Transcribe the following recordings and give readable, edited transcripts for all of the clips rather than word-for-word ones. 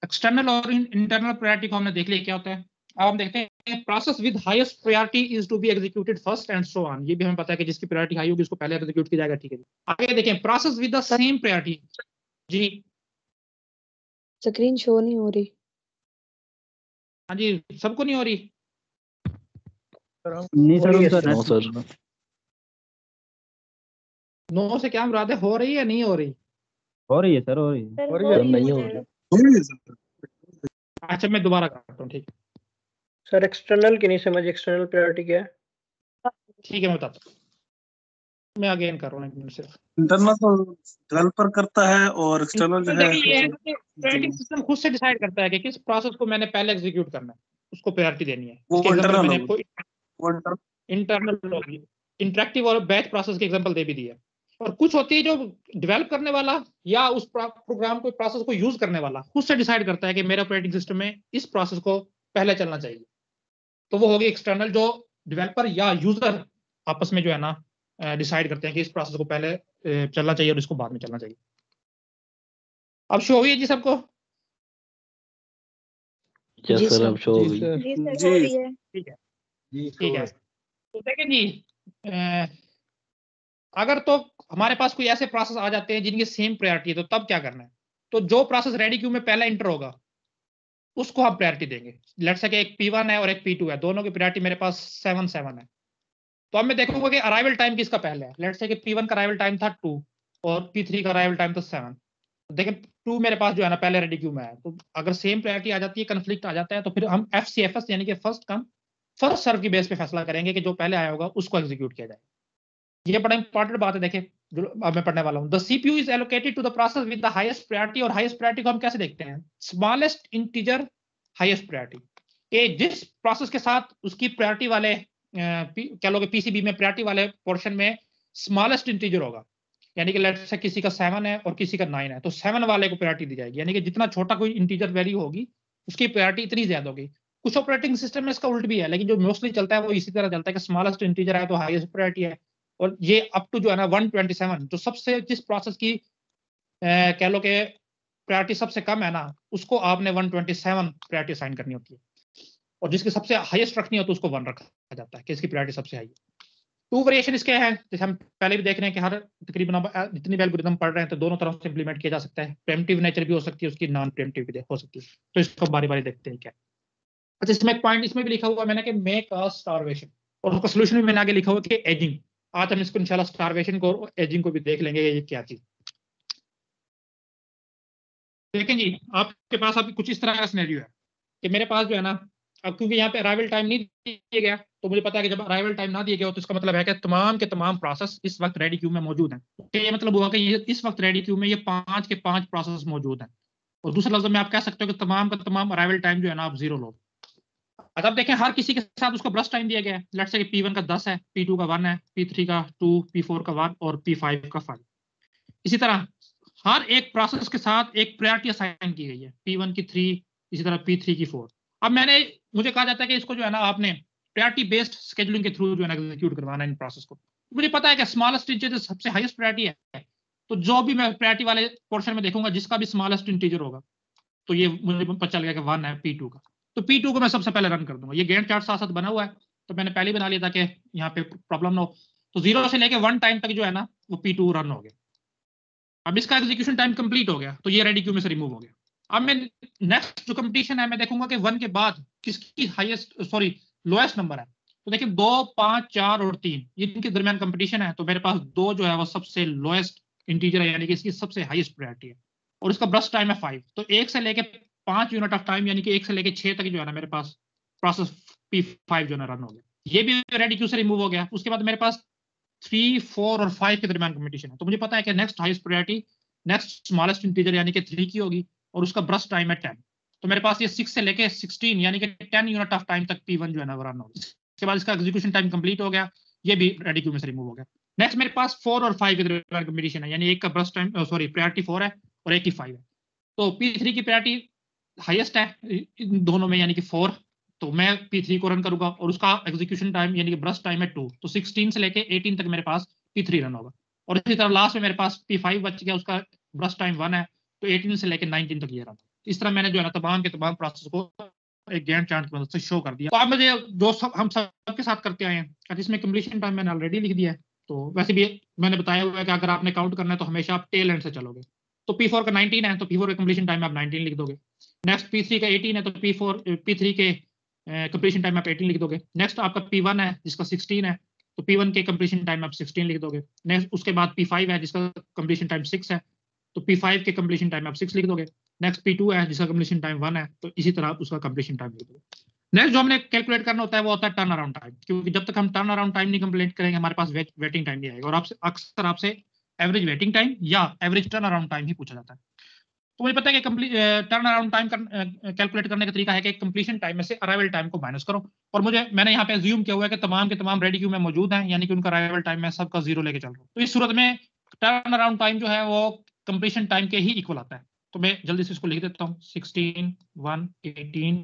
External और internal priority को हमने देख लिया क्या होता है। अब हम देखते हैं process with highest priority is to be executed first and so on. ये भी हमें पता है कि जिसकी प्रायोरिटी हाई होगी उसको पहले एग्जीक्यूट किया जाएगा। ठीक है जी, आगे देखें process with the same priority. जी स्क्रीन शो नहीं हो रही। हाँ जी, सबको नहीं हो रही? नहीं सर, नो सर। नो से क्या मुराद है, हो रही है नहीं हो रही? हो रही है सर, हो रही है। सर नहीं हो रही। अच्छा मैं दोबारा करता हूँ। ठीक है सर एक्सटर्नल की नहीं समझ, एक्सटर्नल प्रायोरिटी क्या है? ठीक है, मैं बताता हूँ। मैं अगेन कर रहा हूँ एक मिनट सिर्फ। इंटरनल तो डेवलपर करता है और एक्सटर्नल जो है देखिए ये ऑपरेटिंग सिस्टम खुद से डिसाइड करता है कि किस प्रोसेस को मैंने पहले एग्जीक्यूट करना है, उसको प्रायोरिटी देनी है। वो इसके एग्जांपल internal मैंने होगी। आपको इंटरनल इंटरेक्टिव और बैच प्रोसेस के एग्जांपल दे भी दिए। और कुछ होती है जो डेवलप करने वाला या उस प्रोग्राम को प्रोसेस को यूज करने वाला खुद से डिसाइड करता है कि मेरे ऑपरेटिंग सिस्टम में इस प्रोसेस को पहले चलना चाहिए। तो वो होगी एक्सटर्नल, जो डेवलपर या यूजर आपस में जो है ना डिसाइड करते हैं कि इस प्रोसेस को पहले चलना चाहिए और इसको बाद में चलना चाहिए। अब शो हुई है जी सबको? यस सर, अब शो हो गई। ठीक है ठीक है। तो देखें जी, अगर तो हमारे पास कोई ऐसे प्रोसेस आ जाते हैं जिनकी सेम प्रायोरिटी है, तो तब क्या करना है? तो जो प्रोसेस रेडी क्यू में पहला इंटर होगा उसको हम प्रायोरिटी देंगे। लेट्स से कि एक P1 है और एक P2 है, दोनों की प्रायोरिटी मेरे पास 7 है। तो अब मैं देखूंगा कि अराइवल टाइम किसका पहले है। लेट्स से कि P1 का अराइवल टाइम था 2 और P3 का अराइवल टाइम था 7। देखें 2 मेरे पास जो है ना पहले रेडी क्यू में है, तो अगर सेम प्रायोरिटी आ जाती है, कंफ्लिक्ट आ जाता है, तो फिर हम FCFS यानी कि फर्स्ट कम फर्स्ट सर्व की बेस पे फैसला करेंगे कि जो पहले आया होगा उसको एग्जीक्यूट किया जाए। ये बड़ा इंपॉर्टेंट बात है। देखें जो अब मैं पढ़ने वाला हूं, the CPU is allocated to the process with the highest priority. और हाईएस्ट प्रायोरिटी को हम कैसे देखते हैं? Smallest integer highest priority. कि जिस प्रोसेस के साथ उसकी प्रायोरिटी वाले कह लो कि PCB में प्रायोरिटी वाले पोर्शन में स्मॉलेस्ट इंटीजर होगा, यानी कि लेट्स से किसी का 7 है और किसी का 9 है, तो 7 वाले को प्रायोरिटी दी जाएगी। यानी कि जितना छोटा कोई इंटीजर वैल्यू होगी उसकी प्रायोरिटी इतनी ज्यादा होगी। कुछ ऑपरेटिंग सिस्टम में इसका उल्ट भी है, लेकिन जो मोस्टली चलता है वो इसी तरह चलता है कि स्मॉलेस्ट इंटीजर है तो हाईएस्ट प्रायोरिटी है। और ये अप टू जो है ना 127, जो सबसे जिस प्रोसेस की कह लो कि प्रायोरिटी सबसे कम है ना, उसको आपने 127 प्रायोरिटी असाइन करनी होती है। और जिसकी सबसे हाईएस्ट रखनी हो तो उसको 1 रखा जाता है कि इसकी प्रायोरिटी सबसे हाई है। 2 वेरिएशन इसके हैं, जैसे हम पहले भी देख रहे हैं कि हर तकरीबन जितनी भी एल्गोरिथम पढ़ रहे हैं तो दोनों तरफ से इंप्लीमेंट किया जा सकता है। प्रीएम्प्टिव नेचर भी हो सकती है उसकी, नॉन प्रीएम्प्टिव भी हो सकती है। तो इसको बारी बारी देखते हैं क्या। अच्छा इसमें एक पॉइंट इसमें भी लिखा हुआ मैंने कि मेक अ स्टारवेशन, और उसका सोल्यूशन भी मैंने आगे लिखा हुआ कि एजिंग। आज हम इसको इंशाल्लाह स्टारवेशन को और एजिंग को भी देख लेंगे ये क्या चीज। देखें जी, आपके पास अभी कुछ इस तरह का सिनेरियो है कि मेरे पास जो है ना, अब क्योंकि यहाँ पे अराइवल टाइम नहीं दिया गया, तो मुझे पता है कि जब अराइवल टाइम ना दिया गया तो इसका मतलब है कि तमाम के तमाम प्रोसेस इस वक्त रेडी क्यू में मौजूद हैं। तो ये मतलब हुआ कि ये इस वक्त रेडी क्यू में ये 5 के 5 प्रोसेस मौजूद हैं। और दूसरे लफ्ज में आप कह सकते हो कि तमाम का तमाम अराइवल टाइम जो है ना आप 0 लो। अब देखें हर किसी के साथ उसको ब्रश टाइम दिया गया है। लेट्स से कि P1 का 10 है, P2 का 1 है, P3 का 2, P4 का 1 और P5 का 5। इसी तरह हर एक प्रोसेस के साथ एक प्रायोरिटी असाइन की गई है, P1 की 3, इसी तरह P3 की 4। अब मुझे कहा जाता है कि इसको जो है ना आपने प्रायोरिटी बेस्ड शेड्यूलिंग के थ्रू जो है ना एग्जीक्यूट करवाना है इन प्रोसेस को। मुझे पता है कि स्मॉलेस्ट इंटीजर सबसे हाईएस्ट प्रायोरिटी है, तो जो भी मैं प्रायोरिटी वाले पोर्शन में देखूंगा जिसका भी स्मॉलेस्ट इंटीजर होगा, तो ये मुझे पता चल गया कि 1 है P2 का, तो P2 को मैं सबसे पहले रन कर दूंगा। ये गैंट चार्ट साथ साथ बना हुआ है, तो मैंने पहले बना लिया था कि यहाँ पे प्रॉब्लम ना हो। तो 0 से लेके 1 टाइम तक जो है ना वो P2 रन हो गया। अब इसका एग्जीक्यूशन टाइम कंप्लीट हो गया, तो ये रेडी क्यू में से रिमूव हो गया। अब मैं नेक्स्ट जो कंप्लीशन है मैं देखूंगा कि 1 के बाद किसकी लोएस्ट नंबर है। तो देखिए 2, 5, 4 और 3 ये इनके दरमियान कंपटीशन है, तो मेरे पास 2 जो है वो सबसे लोएस्ट इंटीजर है, यानी कि इसकी सबसे हाईएस्ट प्रायोरिटी है और इसका ब्रश टाइम है 5। तो 1 से लेके 5 यूनिट ऑफ टाइम, यानी कि 1 से लेके 6 तक जो है ना मेरे पास प्रोसेस P5 जो है ना रन हो गया। ये भी रेडी क्यू से रिमूव हो गया। उसके बाद मेरे पास 3, 4 और 5 के दरमियान कंपटीशन है, तो मुझे पता है कि next highest priority next smallest integer यानी कि 3 की होगी और उसका ब्रश टाइम है 10। तो मेरे पास ये 6 से लेके 16 यानी कि 10 यूनिट ऑफ टाइम तक P1 जो है ना वो रन होगा। इसके बाद इसका एग्जीक्यूशन टाइम कंप्लीट हो गया, ये भी रेडी क्यू में से रिमूव हो गया। नेक्स्ट मेरे पास 4 और 5 के दरमियान कंपटीशन है, यानी एक का ब्रश टाइम प्रायोरिटी 4 है और एक की 5 है। तो P3 की प्रायोरिटी हाईएस्ट है इन दोनों में, यानी कि 4, तो मैं P3 को रन करूंगा और उसका एग्जीक्यूशन टाइम यानी कि ब्रश टाइम है 2। तो 16 से लेके 18 तक मेरे पास P3 रन होगा। और इसी तरह लास्ट में मेरे पास P5 बच गया, उसका ब्रश टाइम 1 है, तो 18 से लेके 19 तक ये रन। इस तरह मैंने जो है ना तमाम के तमाम प्रोसेस को एक गैंट चार्ट की मदद से शो कर दिया। तो अब मुझे जो सब हम सब के साथ करते आए हैं, जिसमें कंप्लीशन टाइम मैंने ऑलरेडी लिख दिया है। तो वैसे भी मैंने बताया हुआ है कि अगर आपने काउंट करना है तो हमेशा आप टेल एंड से चलोगे। तो P4 का 19 है तो P4 का कंप्लीशन टाइम आप 19 लिख दोगे। नेक्स्ट P3 का 18 है तो P3 के कंप्लीशन टाइम आप 18 लिख दोगे। नेक्स्ट आपका P1 है जिसका 16 है तो P1 के कंप्लीशन टाइम आप 16 लिख दोगे। नेक्स्ट उसके बाद P5 है जिसका कंप्लीशन टाइम 6 है तो P5 के कंप्लीशन टाइम आप 6 लिख दोगे। नेक्स्ट P2 है जिसका कंप्लीशन टाइम 1 है तो इसी तरह उसका कंप्लीशन टाइम लिख दोगे। नेक्स्ट जो हमने कैलकुलेट करना होता है वो होता है टर्न अराउंड टाइम, क्योंकि जब तक हम टर्न अराउंड टाइम नहीं कंप्लीट करेंगे हमारे पास वेटिंग टाइम नहीं आएगा। और आपसे अक्सर आपसे एवरेज वेटिंग टाइम या एवरेज टर्न अराउंड टाइम ही पूछा जाता है। तो मुझे पता है कि टर्न अराउंड टाइम कैलकुलेट करने का तरीका है कि कंप्लीशन टाइम में से अराइवल टाइम को माइनस करो। और मैंने यहाँ पे अज्यूम किया हुआ है कि तमाम के तमाम रेडी क्यू में मौजूद हैं, यानी कि उनका अराइवल टाइम मैं सबका 0 लेके चल रहा हूँ। तो इस सूरत में टर्न अराउंड टाइम जो है वो कंप्लीशन टाइम के ही इक्वल आता है। तो मैं जल्दी से इसको लिख देता हूँ 16, 1, 18,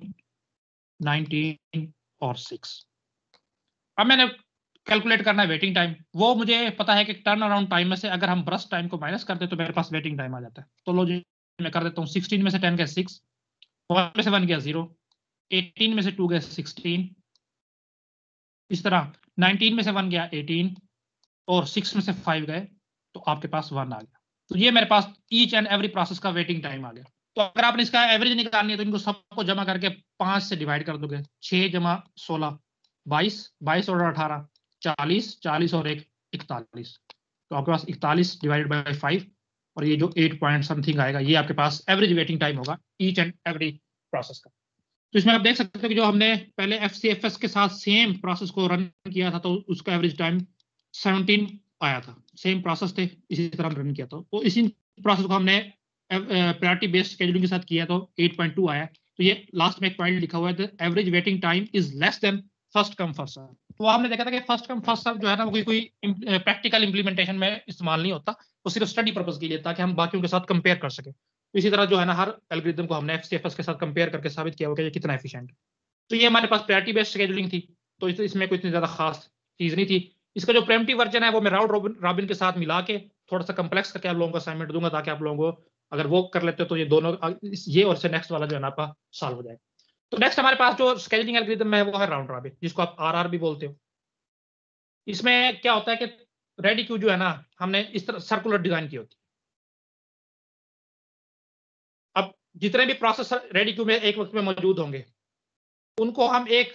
19 और 6। अब मैंने कैलकुलेट करना है वेटिंग टाइम। वो मुझे पता है कि टर्न अराउंड टाइम में से अगर हम ब्रस्ट टाइम को माइनस करते तो मेरे पास वेटिंग टाइम आ जाता है। तो लो जी मैं कर देता हूँ 16 में से 10 गया 6, 1 में से 1 गया 0, 18 में से 2 गया 16, इस तरह 19 में से 1 गया 18 और 6 में से 5 गए तो आपके पास 1 आ गया। तो ये मेरे पास ईच एंड एवरी प्रोसेस का वेटिंग टाइम आ गया। तो अगर आपने इसका एवरेज निकालनी है तो इनको सबको जमा करके 5 से डिवाइड कर दोगे। 6 जमा 16 22, 22 और 18 40, 40 और 1 41। तो आपके पास 41 डिवाइडेड बाय 5 और ये जो 8 पॉइंट समथिंग आएगा ये आपके पास एवरेज वेटिंग टाइम होगा ईच एंड एवरी प्रोसेस का। तो इसमें आप देख सकते हो कि जो हमने पहले FCFS के साथ सेम प्रोसेस को रन किया था तो उसका एवरेज टाइम 17 आया था। सेम प्रोसेस थे इसी तरह रन किया था। तो इसी प्रोसेस को हमने प्रायोरिटी बेस्ड शेड्यूलिंग के साथ किया तो 8.2 आया। तो ये लास्ट में एक पॉइंट लिखा हुआ है average waiting time is less than first come first serve. तो आपने देखा था कि फर्स्ट कम फर्स्ट सर्व जो है ना वो कोई प्रैक्टिकल इंप्लीमेंटेशन में इस्तेमाल नहीं होता, वो सिर्फ स्टडी पर्पस के लिए ताकि हम बाकियों के साथ कंपेयर कर सके। तो इसी तरह जो है ना हर एल्गोरिथम को हमने FCFS के साथ कंपेयर करके साबित किया हुआ कि ये कितना एफिशिएंट है। तो ये हमारे पास प्रायोरिटी बेस्ड शेड्यूलिंग थी, तो इसमें कोई इतनी ज्यादा खास चीज नहीं थी। इसका जो प्रीएम्प्टिव वर्जन है वो मैं राउंड रॉबिन के साथ मिला के थोड़ा सा कम्प्लेक्स करके आप लोगों को असाइनमेंट दूंगा ताकि आप लोगों को अगर वो कर लेते हो तो ये दोनों ये और से नेक्स्ट वाला जो है ना आपका सॉल्व हो जाएगा। तो नेक्स्ट हमारे पास जो शेड्यूलिंग एल्गोरिथम है वो है राउंड रॉबिन, जिसको आप RR भी बोलते हो। इसमें क्या होता है कि रेडी क्यू जो है ना हमने इस तरह सर्कुलर डिजाइन की होती है। अब जितने भी प्रोसेस रेडी क्यू में एक वक्त में मौजूद होंगे उनको हम एक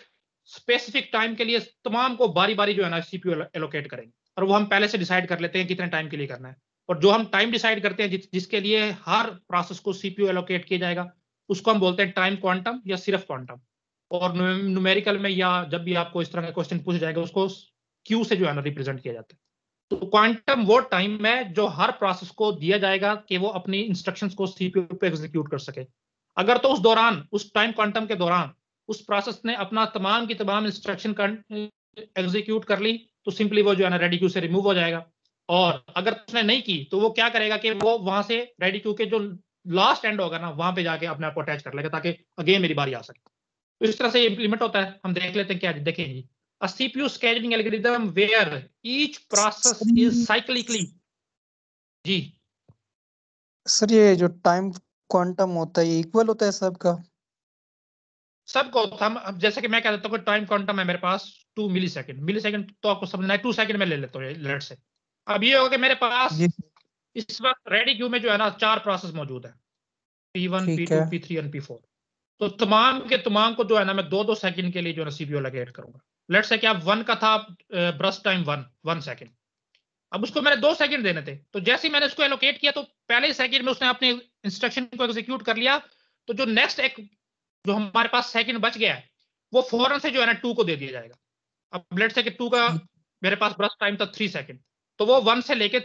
स्पेसिफिक टाइम के लिए तमाम को बारी बारी जो है ना CPU एलोकेट करेंगे और वो हम पहले से डिसाइड कर लेते हैं कितने टाइम के लिए करना है। और जो हम टाइम डिसाइड करते हैं जिसके लिए हर प्रोसेस को CPU एलोकेट किया जाएगा उसको हम बोलते हैं टाइम क्वांटम या सिर्फ क्वांटम। और न्यूमेरिकल में या जब भी आपको इस तरह का क्वेश्चन पूछा जाएगा उसको Q से जो है ना रिप्रेजेंट किया जाता है। तो क्वांटम वो टाइम है जो हर प्रोसेस को दिया जाएगा कि वो अपनी इंस्ट्रक्शंस को CPU पे एग्जीक्यूट कर सके। अगर तो उस दौरान उस टाइम क्वांटम के दौरान उस प्रोसेस ने अपना तमाम की तमाम इंस्ट्रक्शन एग्जीक्यूट कर ली तो सिंपली वो जो है ना रेडी क्यू से रिमूव हो जाएगा। और अगर उसने नहीं की तो वो क्या करेगा कि वो वहां से रेडी क्यू के जो लास्ट एंड होगा ना वहां पे जाके अपने आप को अटैच कर लेगा ताकि अगेन मेरी बारी आ सके। तो इस तरह से इंप्लीमेंट होता है। हम देख लेते हैं क्या देखें जी। A CPU scheduling algorithm where each process is cyclically जी सर ये जो टाइम क्वांटम होता है इक्वल होता है सबका? सबको हम जैसे कि मैं कह देता हूँ टाइम क्वांटम है मेरे पास 2 मिलीसेकंड तो आपको समझना है 2 सेकंड में ले लेता हूँ लेट से। अब ये होगा कि मेरे पास इस वक्त रेडी क्यू में जो है ना 4 प्रोसेस मौजूद है P1, P2, P3 और P4। तो तमाम के तमाम को जो है ना मैं 2-2 सेकंड के लिए जो है CPU एलोकेट करूंगा। लेट्स से कि आप 1 का था ब्रस्ट टाइम 1 सेकंड, अब उसको मैंने 2 सेकंड देने थे तो जैसे ही मैंने उसको एलोकेट किया तो पहले ही सेकंड में उसने अपने इंस्ट्रक्शन को एग्जीक्यूट कर लिया। तो जो नेक्स्ट एक जो हमारे पास सेकंड बच गया है वो फौरन से जो है ना 2 को दे दिया जाएगा। अब लेट्स से कि 2 का मेरे पास ब्रस्ट टाइम था 3 सेकंड तो वो 1 से लेके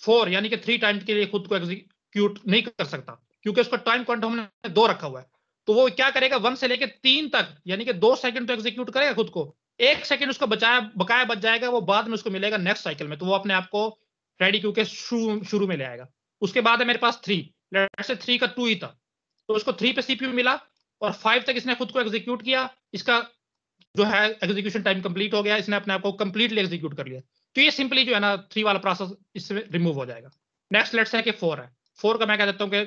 4 यानी कि 3 टाइम के लिए खुद को एग्जीक्यूट नहीं कर सकता क्योंकि उसका टाइम क्वांटम हमने 2 रखा हुआ है। तो वो क्या करेगा 1 से लेके 3 तक यानी कि 2 सेकंड तो एग्जीक्यूट करेगा खुद को, 1 सेकंड उसको बकाया बच जाएगा, वो बाद में उसको मिलेगा नेक्स्ट साइकिल में। तो वो अपने आप को रेडी क्यू के शुरू में ले आएगा। उसके बाद है मेरे पास 3, लेट्स से 3 का 2 ही था तो उसको 3 पे CPU मिला और 5 तक इसने खुद को एग्जीक्यूट किया। इसका जो है एग्जीक्यूशन टाइम कंप्लीट हो गया, इसने अपने आप को कंप्लीटली एग्जीक्यूट कर लिया। तो ये सिंपली जो है ना 3 वाला प्रोसेस इससे रिमूव हो जाएगा। नेक्स्ट लेट्स है कि 4 है, 4 का मैं कह देता हूँ कि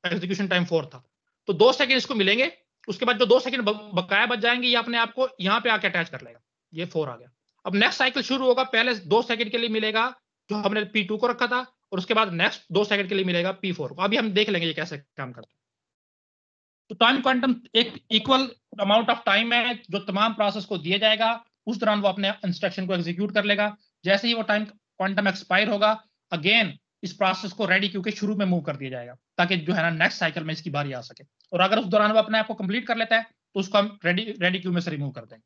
एग्जीक्यूशन टाइम 4 था तो 2 सेकंड इसको मिलेंगे, उसके बाद जो 2 सेकंड बकाया बच जाएंगे ये अपने आप को यहाँ पे आके अटैच कर लेगा, ये 4 आ गया। अब नेक्स्ट साइकिल शुरू होगा, पहले 2 सेकंड के लिए मिलेगा जो हमने P2 को रखा था, और उसके बाद नेक्स्ट 2 सेकंड के लिए मिलेगा P4 को। अभी हम देख लेंगे ये कैसे काम करता है। तो टाइम क्वांटम एक इक्वल अमाउंट ऑफ टाइम है जो तमाम प्रोसेस को दिया जाएगा, उस दौरान वो अपने इंस्ट्रक्शन को एग्जीक्यूट कर लेगा। जैसे ही वो टाइम क्वांटम एक्सपायर होगा, अगेन इस प्रोसेस को रेडी क्यू के शुरू में मूव कर दिया जाएगा, ताकि जो है ना नेक्स्ट साइकिल में इसकी बारी आ सके। और अगर उस दौरान वो अपने आप को कंप्लीट कर लेता है तो उसको हम रेडी क्यू में से रिमूव कर देंगे।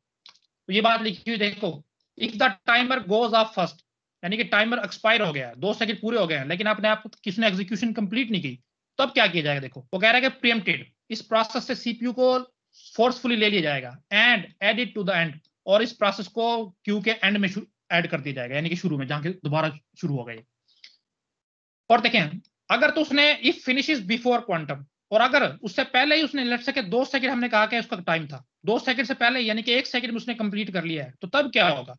तो ये बात लिखी हुई देखो, if the timer goes off first, यानी कि टाइमर एक्सपायर हो गया है, 2 सेकंड पूरे हो गए हैं, लेकिन अपने आप किसने एग्जीक्यूशन कंप्लीट नहीं की, तब क्या किया जाएगा? देखो वो कह रहा है कि प्रीएम्प्टेड, इस प्रोसेस से सीपीयू को फोर्सफुली ले लिया जाएगा and added to the end, और इस प्रोसेस को क्यू के एंड में ऐड कर दिया जाएगा, यानी कि शुरू में जहां दोबारा शुरू हो गए। और देखें अगर तो उसने इफ फिनिशेस बिफोर क्वांटम, और अगर उससे पहले ही उसने लेट्स से 2 सेकंड हमने कहा कि उसका टाइम था, 2 सेकंड से पहले यानी कि 1 सेकंड में उसने कंप्लीट कर लिया है, तो तब क्या होगा?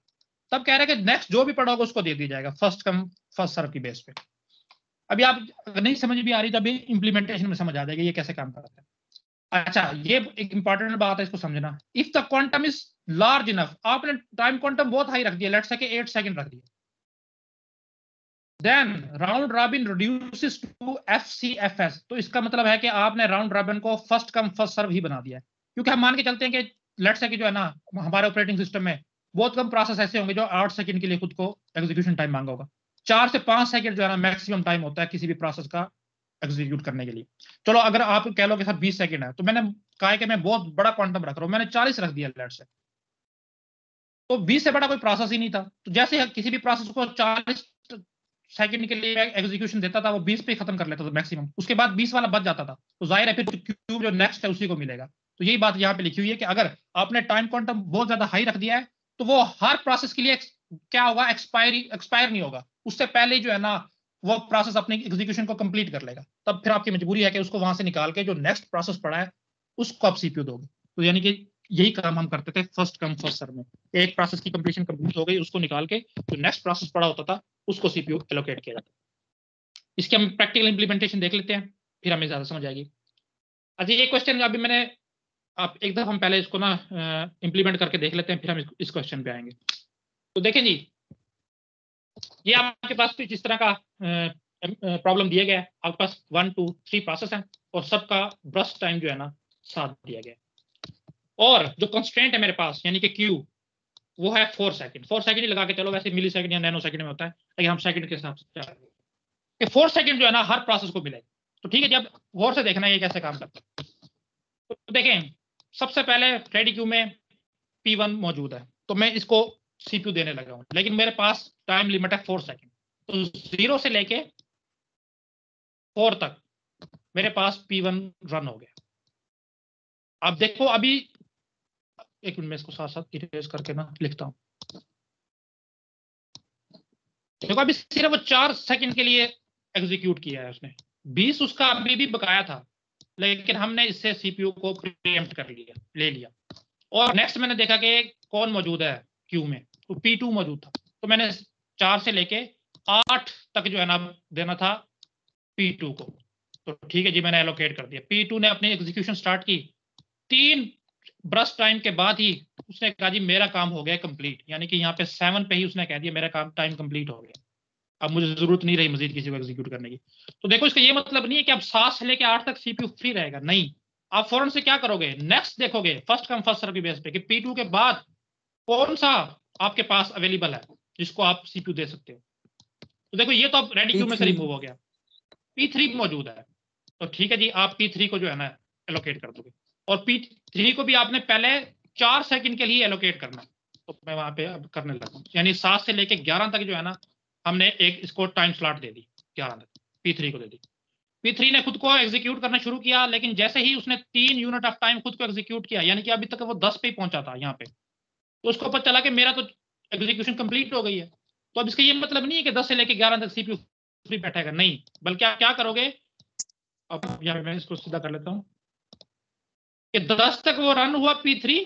तब कह रहा है कि नेक्स्ट जो भी पड़ा होगा उसको दे दिया जाएगा फर्स्ट कम फर्स्ट सर्व की बेस पे। अभी आप अगर नहीं समझ भी आ रही तो अभी इंप्लीमेंटेशन में समझ आ जाएगा ये कैसे काम करता है। अच्छा, ये एक इंपॉर्टेंट बात है, इसको समझना। If the quantum is large enough, आपने टाइम क्वांटम बहुत हाई रख दिया, लेट्स से 8 सेकंड रख दिया, then round robin reduces to FCFS। तो इसका मतलब है कि आपने राउंड रॉबिन को फर्स्ट कम फर्स्ट सर्व ही बना दिया है, क्योंकि हम मान के चलते हैं कि लेट्स से जो है ना हमारे ऑपरेटिंग सिस्टम में बहुत कम प्रोसेस ऐसे होंगे जो 8 सेकंड के लिए खुद को एग्जीक्यूशन टाइम मांगा होगा। 4 से 5 सेकंड जो है ना मैक्सिमम टाइम होता है किसी भी प्रोसेस का एग्जीक्यूट करने के लिए। चलो अगर आप कह लो कि सर 20 सेकंड है, तो मैंने कहा है कि मैं बहुत बड़ा क्वांटम रख रहा हूं, मैंने 40 रख दिया लेट्स से, तो 20 से बड़ा कोई प्रोसेस ही नहीं था। तो जैसे किसी भी प्रोसेस को 40 सेकंड के लिए एग्जीक्यूशन देता था, वो 20 पे खत्म कर लेता था मैक्सिमम, उसके बाद 20 वाला बच जाता था, तो जाहिर है फिर क्यूब जो नेक्स्ट है उसी को मिलेगा। तो यही बात यहाँ पे लिखी हुई है कि अगर आपने टाइम क्वांटम बहुत ज्यादा हाई रख दिया है तो वो हर प्रोसेस के लिए क्या होगा, एक्सपायर नहीं होगा, उससे पहले जो है ना वो प्रोसेस अपने एग्जीक्यूशन को कंप्लीट कर लेगा। तब फिर आपकी मजबूरी है कि उसको वहां से निकाल के जो नेक्स्ट प्रोसेस पड़ा है उसको आप सीपीयू दोगे। तो यानी कि यही काम हम करते थे फर्स्ट कम फर्स्ट सर्व में। एक प्रोसेस की कंप्लीशन कंप्लीट हो गई, उसको निकाल के जो नेक्स्ट प्रोसेस पड़ा होता था उसको सीपीयू एलोकेट किया जाता। इसकी हम प्रैक्टिकल इंप्लीमेंटेशन देख लेते हैं, फिर हमें ज्यादा समझ आएगी। अच्छा, ये क्वेश्चन अभी मैंने आप एक दफा हम पहले इसको ना इंप्लीमेंट करके देख लेते हैं, फिर हम इस क्वेश्चन पे आएंगे। तो देखें जी, ये आपके पास कुछ इस तरह का प्रॉब्लम दिया गया है। आपके पास 1 2 3 प्रोसेस हैं और सबका ब्रस्ट टाइम जो है ना 7 दिया गया है, और जो कंस्ट्रेंट है मेरे पास यानी कि क्यू वो है 4 सेकंड। 4 सेकंड ही लगा के चलो, वैसे मिली सेकंड या नैनो सेकंड में होता है, लेकिन हम सेकंड के हिसाब से 4 सेकंड जो है ना हर प्रोसेस को मिलेगा। तो ठीक है, जब गौर से देखना ये कैसे काम करता है। तो देखें, सबसे पहले रेडी क्यू में P1 मौजूद है, तो मैं इसको सीपीयू देने लगा हूं, लेकिन मेरे पास टाइम लिमिट है 4 सेकंड, तो 0 से लेके 4 तक मेरे पास P1 रन हो गया। अब देखो, अभी एक मिनट में इसको साथ साथ इरेज करके ना लिखता हूं। देखो अभी सिर्फ वो 4 सेकंड के लिए एग्जीक्यूट किया है उसने, 20 उसका अभी भी बकाया था, लेकिन हमने इससे सीपीयू को प्रीएम्प्ट कर लिया, ले लिया। और नेक्स्ट मैंने देखा कि कौन मौजूद है क्यू में, तो P2 मौजूद था, तो मैंने 4 से लेके 8 तक जो है ना देना था P2 को। तो ठीक है जी, मैंने एलोकेट कर दिया। P2 ने अपनी एग्जीक्यूशन स्टार्ट की, 3 ब्रस्ट टाइम के बाद ही उसने कहा जी मेरा काम हो गया कंप्लीट, यानी कि यहाँ पे 7 पे ही उसने कह दिया मेरा काम टाइम कंप्लीट हो गया, अब मुझे जरूरत नहीं रही मजीद किसी को एग्जीक्यूट करने की। तो देखो, इसका ये मतलब नहीं है कि अब 7 से लेके 8 तक सीपीयू फ्री रहेगा, नहीं, आप फौरन से क्या करोगे, नेक्स्ट देखोगे फर्स्ट कम फर्स्ट सर्व की बेस पे कि P2 के बाद कौन सा आपके पास अवेलेबल है जिसको आप सीपीयू दे सकते हो। तो देखो, ये तो अब रेडी क्यू में से रिमूव हो गया, P3 मौजूद है, तो ठीक है जी, आप P3 को जो है ना एलोकेट कर दोगे, और P3 को भी आपने पहले 4 सेकंड के लिए एलोकेट करना है, तो मैं वहां पे अब करने लगा, यानी 7 से लेके 11 तक जो है ना हमने एक इसको टाइम स्लॉट दे दी, 11 तक P3 को दे दी। P3 ने खुद को एग्जीक्यूट करना शुरू किया, लेकिन जैसे ही उसने 3 यूनिट ऑफ टाइम खुद को एग्जीक्यूट किया, यानी कि अभी तक वो 10 पे ही पहुंचा था यहाँ पे, तो उसको पता चला कि मेरा तो एग्जीक्यूशन कंप्लीट हो गई है। तो अब इसका ये मतलब नहीं है कि 10 से लेके 11 तक सीपीयू फ्री बैठेगा, नहीं, बल्कि आप क्या करोगे, अब यहाँ मैं इसको सीधा कर लेता हूँ कि 10 तक वो रन हुआ P3,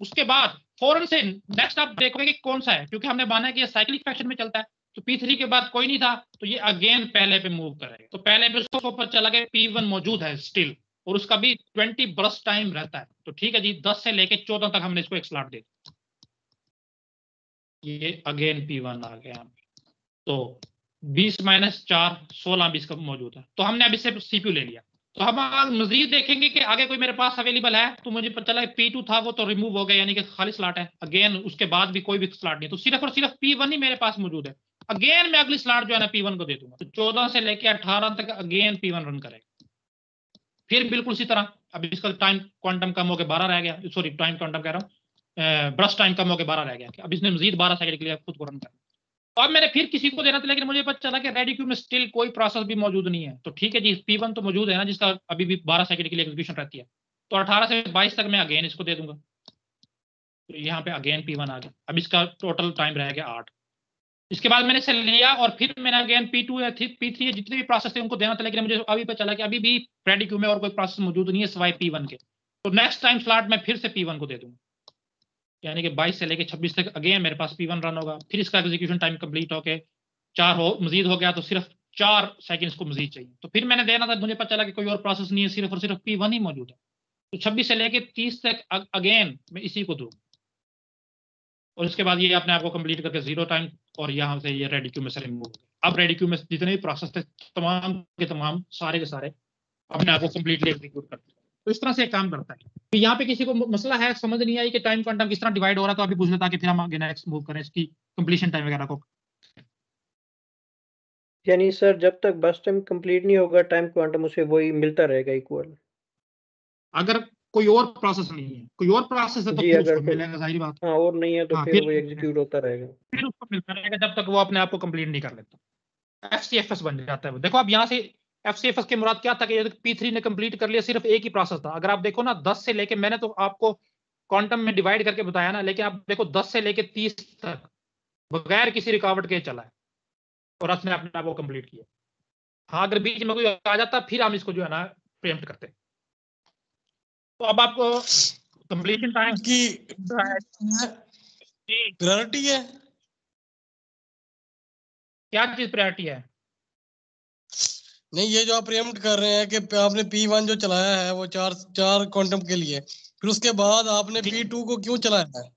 उसके बाद फौरन से नेक्स्ट आप देखोगे कि कौन सा है, क्योंकि हमने माना है कि ये साइक्लिक फैशन में चलता है, तो P3 के बाद कोई नहीं था, तो ये अगेन पहले पे मूव करेगा। तो पहले पे उसको पता चला कि P1 मौजूद है स्टिल, और उसका भी 20 बर्स्ट टाइम रहता है। तो ठीक है जी, 10 से लेके 14 तक हमने इसको एक स्लॉट दे दिया। ये अगेन P1 आ गया। तो 20 - 4 16 भी इसका मौजूद है। तो हमने अब इससे CPU ले लिया। तो हम मजीद देखेंगे कि आगे कोई मेरे पास अवेलेबल है। तो मुझे पता चला P2 था, वो तो रिमूव हो गया, यानी कि खाली स्लॉट है। अगेन उसके बाद भी कोई भी स्लॉट नहीं, तो सिर्फ और सिर्फ P1 ही मेरे पास मौजूद है। अगेन मैं अगली स्लॉट जो है ना P1 को दे दूंगा। तो 14 से लेके 18 तक अगेन P1 रन करेगा। फिर बिल्कुल इसी तरह अब इसका टाइम क्वांटम कम हो के 12 रह गया। सॉरी, टाइम क्वांटम कह रहा हूँ, ब्रश टाइम कम हो के 12 रह गया। अब इसने मजीद 12 सेकंड के लिए खुद को रन करना। तो अब मैंने फिर किसी को देना था, लेकिन मुझे पता चला कि रेडी क्यू में स्टिल कोई प्रोसेस भी मौजूद नहीं है। तो ठीक है जी, P1 तो मौजूद है ना, जिसका अभी भी 12 सेकंड के लिए एग्जीक्यूशन रहती है। तो 18 से 22 तक मैं अगेन इसको दे दूंगा। तो यहाँ पे अगेन P1 आ गया। अब इसका टोटल टाइम रह गया 8। इसके बाद मैंने इसे लिया और फिर मैंने अगेन P2 या P3 जितने भी प्रोसेस थे उनको देना था, लेकिन मुझे अभी पता चला कि अभी भी रेडी क्यू में और कोई प्रोसेस मौजूद नहीं है सिवाय P1 के। तो नेक्स्ट टाइम स्लॉट मैं फिर से P1 को दे दूंगा, यानी कि 22 से लेके 26 तक अगेन मेरे पास P1 रन होगा। फिर इसका एग्जीक्यूशन टाइम कंप्लीट होके 4 हो मजीद हो गया, तो सिर्फ 4 सेकंड्स को मजीद चाहिए। तो फिर मैंने देना था, मुझे पता चला कि कोई और प्रोसेस नहीं है, सिर्फ और सिर्फ P1 ही मौजूद है। तो 26 से लेके 30 तक अगेन मैं इसी को दूँ, और उसके बाद ये अपने आप को कंप्लीट करके 0 टाइम, और यहाँ से ये रेडी क्यू में से रिमूव हो गया। अब रेडी क्यू में जितने भी प्रोसेस थे तमाम के तमाम सारे के सारे अपने आप को कंप्लीटली एग्जीक्यूट करते हैं। तो इस तरह से काम करता है। तो यहाँ पे किसी को मसला है, समझ नहीं आई कि टाइम क्वांटम किस तरह डिवाइड हो रहा है, तो अभी पूछ लेता कि फिर हम आगे नेक्स्ट मूव करें इसकी कंप्लीशन टाइम वगैरह को। यानी सर जब तक बस टाइम कंप्लीट नहीं होगा टाइम क्वांटम उसे वही मिलता रहेगा इक्वल। अगर कोई और प्रोसेस नहीं है, कोई और प्रोसेस है तो जी फिर अगर उसको मिलेगा, जाहिर बात। हाँ और नहीं है तो हाँ, फिर वो एग्जीक्यूट होता रहेगा। फिर उसको मिलता रहेगा जब तक वो अपने आप को कंप्लीट नहीं कर लेता। FCFS बन जाता है वो। देखो अब यहाँ से FCFS के मुराद क्या था कि P3 ने कंप्लीट कर लिया, सिर्फ एक ही प्रोसेस था। अगर आप देखो ना 10 से लेके, मैंने तो आपको क्वांटम में डिवाइड करके बताया ना, लेकिन आप देखो 10 से लेके 30 तक बगैर किसी रुकावट के चला है और उसने अपने आप को कंप्लीट किया। हाँ, अगर बीच में कोई आ जाता फिर हम इसको जो है ना प्रीएम्प्ट करते। तो अब आपको कंप्लीशन टाइम की प्रायोरिटी है। क्या चीज प्रायोरिटी है? नहीं, ये जो आप प्रीएम्प्ट कर रहे हैं कि आपने P1 जो चलाया है वो चार क्वांटम के लिए, फिर उसके बाद आपने P2 को क्यों चलाया है?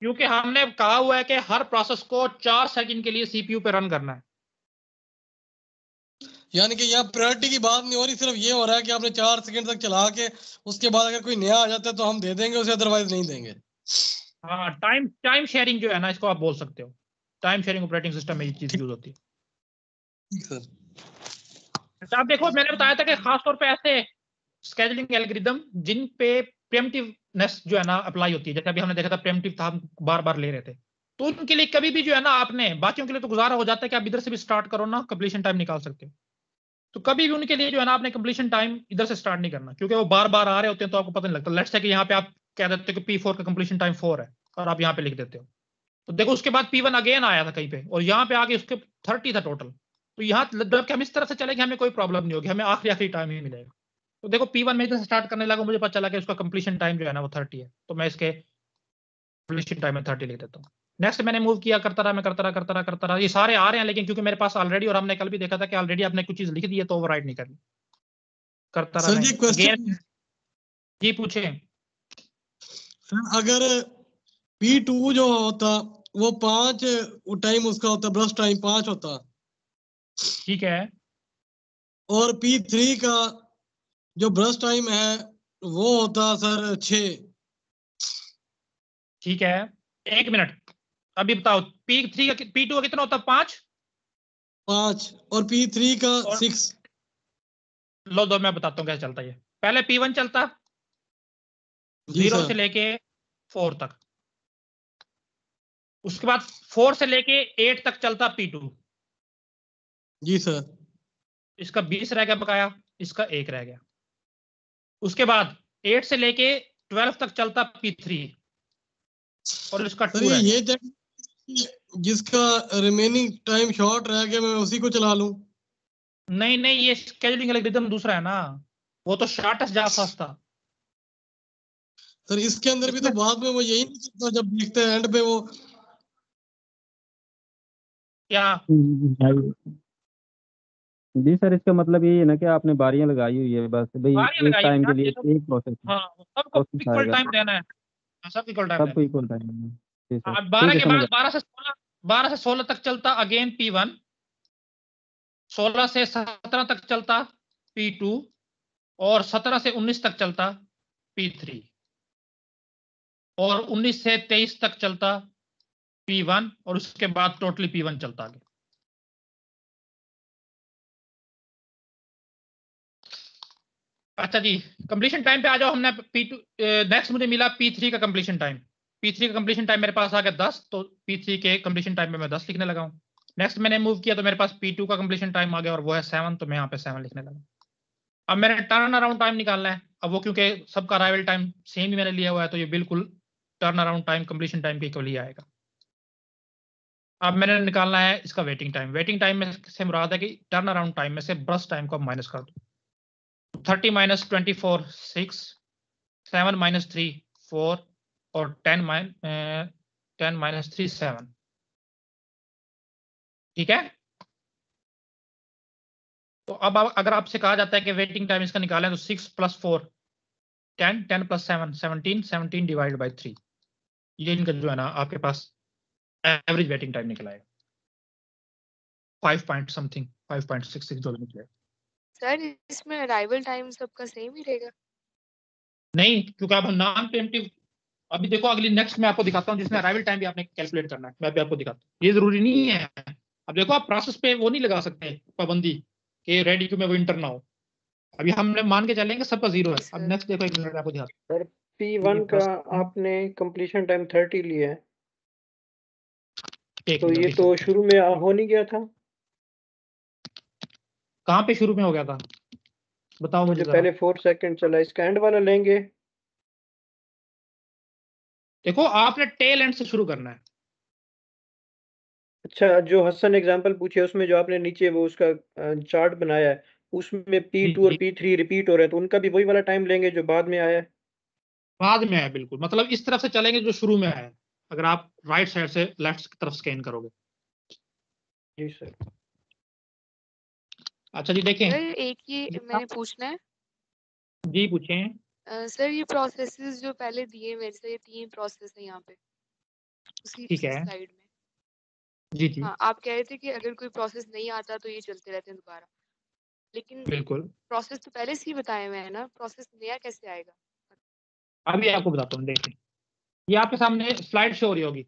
क्योंकि हमने कहा हुआ है कि हर प्रोसेस को 4 सेकंड के लिए CPU पे रन करना है। यानी कि यहाँ प्रायोरिटी की बात नहीं हो रही, सिर्फ ये हो रहा है कि आपने 4 सेकंड तक चला के उसके बाद अगर कोई नया आ जाता है तो हम दे देंगे उसे, अदरवाइज नहीं देंगे। हाँ, टाइम शेयरिंग जो है ना, इसको आप बोल सकते हो। टाइम शेयरिंग ऑपरेटिंग सिस्टम में ये चीज यूज होती है। ठीक सर। अच्छा, आप देखो मैंने बताया था कि खासतौर पे ऐसे स्केजुलिंग एल्गोरिदम जिन पे प्रीएम्प्टिवनेस जो है ना अप्लाई होती है, जैसे अभी हमने देखा था प्रीएम्प्टिव था, हम बार बार ले रहे थे, तो उनके लिए कभी भी जो है ना, आपने बाकियों के लिए तो गुजारा हो जाता है कि आप इधर से भी स्टार्ट करो ना, कंप्लीशन टाइम निकाल सकते हो। तो कभी भी उनके लिए जो है ना, आपने कंप्लीशन टाइम इधर से स्टार्ट नहीं करना, क्योंकि वो बार बार आ रहे होते हैं तो आपको पता नहीं लगता। लेट्स से कि यहाँ पे आप कह देते हो कि P4 का कंप्लीशन टाइम 4 है और आप यहाँ पे लिख देते हो, तो देखो उसके बाद P1 अगेन आया था कहीं पे और यहाँ पे आगे उसके 30 था टोटल। तो यहाँ जब हम इस तरह से चलेंगे हमें कोई प्रॉब्लम नहीं होगी, हमें आखिरी टाइम ही मिलेगा। तो देखो P1 में इधर से स्टार्ट करने लगा, मुझे पता चला कि उसका कंप्लीशन टाइम जो है ना वो 30 है, तो मैं इसके कंप्लीशन टाइम में 30 लिख देता हूँ। नेक्स्ट मैंने मूव किया, करता रहा, ये सारे आ रहे हैं, लेकिन क्योंकि मेरे पास ऑलरेडी, और हमने कल भी देखा था कि ऑलरेडी आपने कुछ चीज लिख दी है तो ओवरराइड नहीं करनी, करता रहा। सर जी क्वेश्चन जी पूछे। सर अगर P2 जो होता वो 5 टाइम उसका होता, ब्रश टाइम 5 होता, ठीक है, और P3 का जो ब्रश टाइम है वो होता सर 6। ठीक है, 1 मिनट, अभी बताओ P2 का कितना होता? 5 और P3 का 6। लो दो, मैं बताता हूँ कैसे चलता है। पहले P1 चलता 0 से लेके 4 तक, उसके बाद 4 से लेके 8 तक चलता P2। जी सर। इसका 20 रह गया बकाया, इसका 1 रह गया। उसके बाद 8 से लेके 12 तक चलता P3 और इसका 2 रह गया। ये जिसका रिमेनिंग टाइम शॉर्ट रह गया मैं उसी को चला लूं? नहीं, ये स्केजुलिंग एल्गोरिथम दूसरा है ना, वो तो शॉर्टेस्ट जा फास्ट था। सर इसके अंदर भी तो बाद में वो यही नहीं करता, जब देखते हैं एंड पे वो क्या जी सर, इसका मतलब यही है ना कि आपने बारियां लगाई हुई है बस भाई, बारियां एक लगाई टाइम के यार, लिए ये तो एक प्रोसेस हाँ सबको प्रोसेस इक्वल आएगा, टाइम देना है, सबको इक्वल टाइम सबको देना है। इक्वल टाइम है। जी सर, अब ठीक 12 है, के समझ बाद 12 से 16 तक चलता अगेन P1, 16 से 17 तक चलता P2 और 17 से 19 तक चलता P3 और 19 से 23 तक चलता P1 और उसके बाद टोटली P1 चलता आगे। अच्छा जी, कंप्लीशन टाइम पे आ जाओ। हमने P2 नेक्स्ट मुझे मिला P3 का कंप्लीशन टाइम। P3 का कंप्लीशन टाइम मेरे पास आ गया 10, तो P3 के कंप्लीशन टाइम में मैं 10 लिखने लगा हूं। नेक्स्ट मैंने मूव किया तो मेरे पास P2 का कंप्लीशन टाइम आ गया और वो है 7, तो मैं यहाँ पे 7 लिखने लगा। अब मैंने टर्न अराउंड टाइम निकालना है। अब वो क्योंकि सबका अराइवल टाइम सेम ही मैंने लिया हुआ है, तो ये बिल्कुल turn around time completion time के इक्वल ही आएगा। अब मैंने निकालना है इसका वेटिंग टाइम। वेटिंग टाइम में से मुराद है कि टर्न अराउंड टाइम में से बर्स्ट टाइम को माइनस कर दो। 30 - 24 6, 7 - 3 4 और 10 - 3 7। ठीक है। तो अब अगर आपसे कहा जाता है कि वेटिंग टाइम इसका निकालें तो 6 + 4 10, 10 + 7 17, 17 डिवाइड बाई 3, ये इनका जो है ना आपके पास एवरेज वेटिंग टाइम निकला है 5 पॉइंट समथिंग 5.66 जो भी निकले। सर इसमें अराइवल टाइम सबका सेम ही रहेगा? नहीं, क्योंकि अब नॉन प्रीएम्प्टिव, अभी देखो अगली नेक्स्ट में आपको दिखाता हूँ जिसमें अराइवल टाइम भी आपने कैलकुलेट करना है, मैं भी आपको दिखाता हूँ। ये जरूरी नहीं है। अब देखो आप प्रोसेस पे वो नहीं लगा सकते पाबंदी कि रेडी क्यू में वो इंटर ना हो। अभी हमने मान के चलेंगे सबका 0 है। अब नेक्स्ट देखो, एक मिनट आपको दिखाता सर P1 का हूँ। आपने कंप्लीशन टाइम 30 लिया है, एक तो मिनट ये अभी तो चलते हैं। शुरू में हो नहीं गया था? कहाँ पे शुरू में हो गया था बताओ मुझे जो जरा। पहले 4 सेकंड चला, इसका एंड वाला लेंगे? देखो आपने टेल एंड से शुरू करना है। अच्छा, जो हसन एग्जांपल पूछे उसमें जो आपने नीचे वो उसका चार्ट बनाया है, उसमें जी P2 और जी, P3 रिपीट हो रहे हैं, तो उनका भी वही वाला टाइम लेंगे जो बाद में आया है? बाद में है बिल्कुल, मतलब इस तरफ से चलेंगे जो शुरू में है, अगर आप राइट साइड से लेफ्ट की तरफ स्कैन करोगे। जी सर। अच्छा जी देखें। सर एक ही मैंने पूछना है। जी पूछें। सर ये प्रोसेसेस जो पहले दिए मेरे से, ये 3 प्रोसेस है यहाँ पे उसी ठीक उसी है। स्लाइड में। जी जी हाँ, आप कह रहे थे कि अगर कोई प्रोसेस नहीं आता तो ये चलते रहते हैं दोबारा, लेकिन बिल्कुल, प्रोसेस तो पहले से ही बताए हुए हैं ना, प्रोसेस नया कैसे आएगा? अभी आपको बताता हूँ। देखिए ये आपके सामने स्लाइड शो हो रही होगी,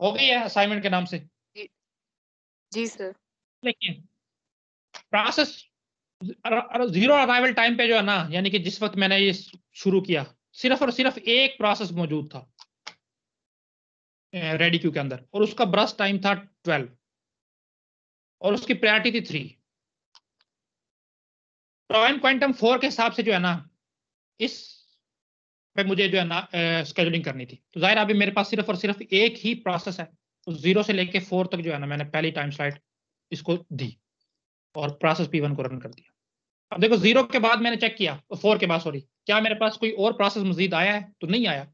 हो गई है असाइनमेंट के नाम से। जी जी सर। देखिए प्रोसेस 0 अराइवल टाइम पे जो है ना, यानी कि जिस वक्त मैंने ये शुरू किया, सिर्फ और सिर्फ एक प्रोसेस मौजूद था रेडी क्यू के अंदर, और उसका ब्रस्ट टाइम था 12 और उसकी प्रायोरिटी थी 3। टाइम क्वांटम 4 के हिसाब से जो है ना, इस पे मुझे जो है ना स्केजुलिंग करनी थी। तो जाहिर अभी मेरे पास सिर्फ और सिर्फ एक ही प्रोसेस है, तो 0 से लेके 4 तक जो है ना मैंने पहली टाइम स्लाइड इसको दी और प्रोसेस P1 को रन कर दिया। अब देखो 0 के बाद मैंने चेक किया, 4 के बाद सॉरी, क्या मेरे पास कोई और प्रोसेस मजीद आया है? तो नहीं आया।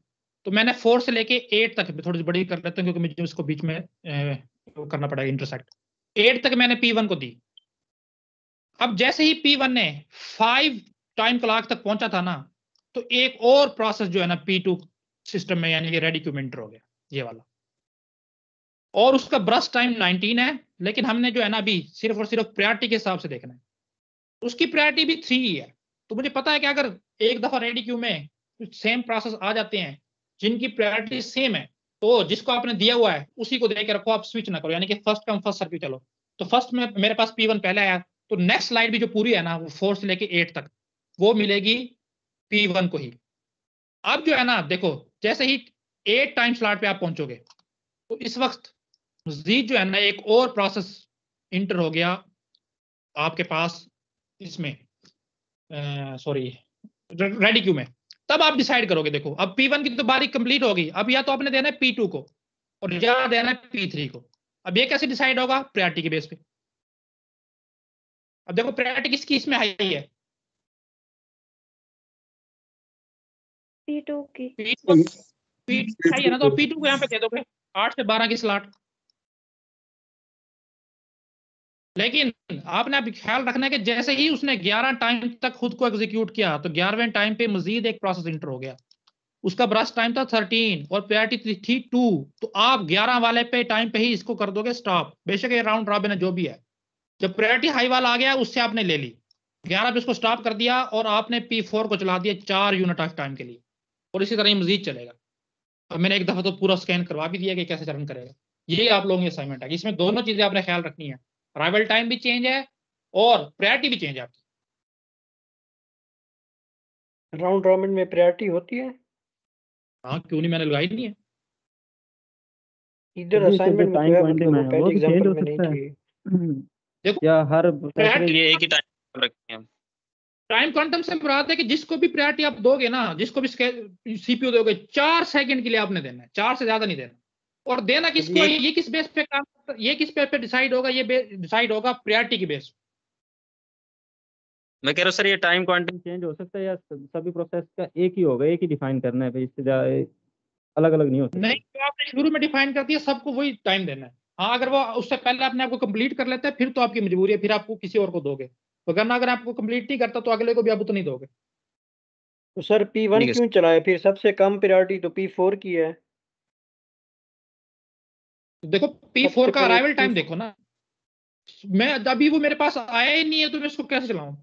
तो मैंने 4 से लेके 8 तक, थोड़ी सी बड़ी कर लेते हैं क्योंकि मुझे उसको बीच में करना पड़ेगा इंटरसेक्ट। 8 तक मैंने P1 को दी। अब जैसे ही P1 ने 5 टाइम क्लॉक तक पहुंचा था ना, तो एक और प्रोसेस जो है ना P2 सिस्टम में, यानी कि रेडी क्यू में एंटर हो गया, ये वाला, और उसका ब्रस्ट टाइम 19 है। लेकिन हमने जो है ना अभी सिर्फ और सिर्फ प्रायोरिटी के हिसाब से देखना है, उसकी प्रायोरिटी भी 3 ही है। तो मुझे पता है कि अगर एक दफा रेडी क्यू में सेम प्रोसेस आ जाते हैं जिनकी प्रायोरिटी सेम है, तो जिसको आपने दिया हुआ है उसी को दे के रखो, आप स्विच ना करो, यानी कि फर्स्ट कम फर्स्ट सर्व चलो। तो फर्स्ट में मेरे पास P1 पहले आया, तो नेक्स्ट स्लाइड भी जो पूरी है ना, वो 4 से लेके 8 तक वो मिलेगी P1 को ही। अब जो है ना देखो, जैसे ही 8 टाइम स्लॉट पे आप पहुंचोगे, तो इस वक्त मजीद जो है ना एक और प्रोसेस इंटर हो गया आपके पास इसमें, सॉरी रेडी क्यू में। तब आप डिसाइड करोगे। देखो अब P1 की तो बारी कंप्लीट हो गई, अब या तो आपने देना है P2 को और या देना है P3 को। अब ये कैसे डिसाइड होगा? प्रायोरिटी के बेस पे। अब देखो प्रायोरिटी किसकी इसमें हाई है? P2 की। P2 हाई है ना, तो P2 को यहाँ पे दे दोगे 8 से 12 की स्लॉट। लेकिन आपने अभी ख्याल रखना है कि जैसे ही उसने 11 टाइम तक खुद को एग्जीक्यूट किया तो 11वें टाइम पे मजीद एक प्रोसेस इंटर हो गया, उसका ब्रस्ट टाइम था 13 और प्रायोरिटी थी 2, तो आप 11 वाले पे टाइम पे ही इसको कर दोगे स्टॉप, बेशक ये राउंड रॉबिन है जो भी है। जब प्रायोरिटी हाई वाला आ गया उससे आपने ले ली 11 पे उसको स्टॉप कर दिया और आपने P4 को चला दिया 4 यूनिट ऑफ टाइम के लिए, और इसी तरह ये मजीद चलेगा। और मैंने एक दफा तो पूरा स्कैन करवा भी दिया कि कैसे रन करेगा। यही आप लोगों की असाइनमेंट है, इसमें दोनों चीजें आपने ख्याल रखनी है, अराइवल टाइम भी चेंज है और प्रायोरिटी भी चेंज है आपकी। राउंड रॉबिन में प्रायोरिटी होती है? हाँ क्यों नहीं, मैंने लगाई नहीं है। इधर जी, असाइनमेंट में तो टाइम है, पॉइंट मतलब वो में पहले वो तो चेंज एग्जांपल हो में नहीं सकता है। थी। देखो या हर प्रोसेसर प्रायोरिटी ये एक ही टाइम रखते हैं। टाइम क्वांटम से मुराद है कि जिसको भी प्रायोरिटी आप दोगे ना, जिसको भी सीपीयू दोगे 4 सेकंड के लिए आपने देना है, 4 से ज्यादा नहीं देना। और देना किसको है, ये किस बेस पे काम, ये किस पे डिसाइड होगा, ये डिसाइड होगा प्रायोरिटी की बेस। मैं कह रहा हूँ सर ये टाइम क्वांटम चेंज हो सकता है या सभी प्रोसेस का एक ही होगा, एक ही डिफाइन करना है भाई, इससे ज्यादा अलग अलग नहीं हो सकता। नहीं, तो आपने शुरू में डिफाइन कर दिया सबको वही टाइम देना है। हाँ अगर वो उससे पहले अपने आपको कंप्लीट कर लेता है फिर तो आपकी मजबूरी है, फिर आपको किसी और को दोगे, वरना अगर आपको कंप्लीट नहीं करता तो अगले को भी आप तो नहीं दोगे। तो सर P1 क्यों चलाए फिर? सबसे कम प्रायोरिटी तो P4 की है। देखो P4 का अराइवल टाइम देखो ना, मैं अभी वो मेरे पास आया ही नहीं है तो मैं इसको कैसे चलाऊं?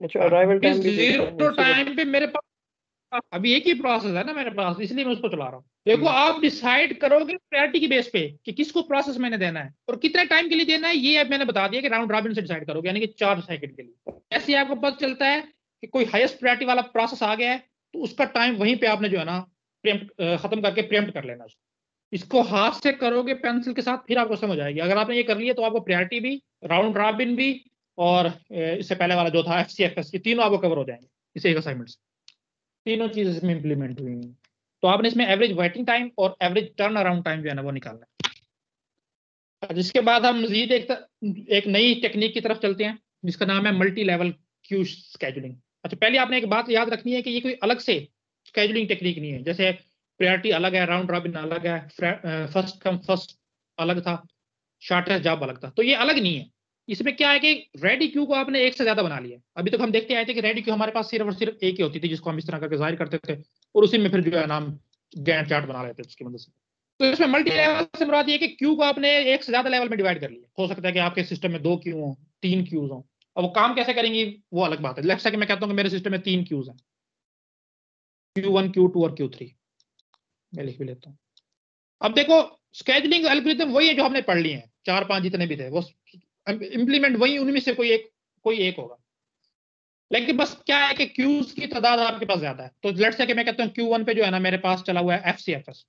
अच्छा, अराइवल टाइम भी देखना है जीरो टाइम पे मेरे पास अभी एक ही प्रोसेस है ना मेरे पास, इसलिए मैं उसको चला रहा हूँ। देखो आप डिसाइड करोगे प्रायोरिटी की बेस पे कि किसको प्रोसेस मैंने देना है और कितने टाइम के लिए देना है, ये मैंने बता दिया कि राउंड रॉबिन से डिसाइड करोगे, यानी कि 4 सेकंड के लिए। ऐसे ही आपको पता चलता है कि कोई हाईएस्ट प्रायोरिटी वाला प्रोसेस आ गया है तो उसका टाइम वहीं पे आपने जो है ना खत्म करके प्रीएम्प्ट कर लेना उसको। इसको हाथ से करोगे पेंसिल के साथ फिर आपको समझ आएगी। अगर आपने ये कर लिया तो आपको प्रायोरिटी भी, राउंड रॉबिन भी और इससे पहले वाला जो था FCFS, ये तीनों आपको कवर हो जाएंगे इस एक असाइनमेंट से। तीनों चीज इसमें इंप्लीमेंट हुई हैं। तो आपने इसमें एवरेज वेटिंग टाइम और एवरेज टर्न अराउंड टाइम जो है ना वो निकालना है। जिसके बाद हम मजीद एक नई टेक्निक की तरफ चलते हैं जिसका नाम है मल्टी लेवल क्यू स्केजुलिंग। अच्छा पहले आपने एक बात याद रखनी है कि ये कोई अलग से स्केजुलिंग टेक्निक नहीं है। जैसे प्रायोरिटी अलग है, राउंड रॉबिन अलग है, फर्स्ट कम फर्स्ट अलग था, शॉर्टेस्ट जॉब अलग था, तो ये अलग नहीं है। इसमें क्या है कि रेडी क्यू को आपने एक से ज्यादा बना लिया। अभी तक हम देखते आए थे कि रेडी क्यू हमारे पास सिर्फ और सिर्फ एक ही होती थी जिसको हम इस तरह करके जाहिर करते थे और उसी में फिर जो है नाम गैंट चार्ट बना लेते थे उसकी मदद से। तो इसमें मल्टी लेवल से मुराद ये कि क्यू को आपने एक से ज्यादा लेवल में डिवाइड कर लिया। हो सकता है कि आपके सिस्टम में 2 क्यू हो, 3 क्यूज हो, अब वो काम कैसे करेंगी वो अलग बात है। लेट्स से कि मैं कहता हूँ कि मेरे सिस्टम में 3 क्यूज हैं, Q1 Q2 और Q3, मैं लिख भी लेता हूँ। अब देखो स्केजुलिंग एल्गोरिथम वही है जो हमने पढ़ लिए हैं, 4-5 जितने भी थे वो इंप्लीमेंट वही, उनमें से कोई एक होगा। लेकिन बस क्या है कि क्यूज की तादाद आपके पास ज्यादा है। तो लेट्स से कि मैं कहता हूँ Q1 पे जो है ना मेरे पास चला हुआ है FCFS,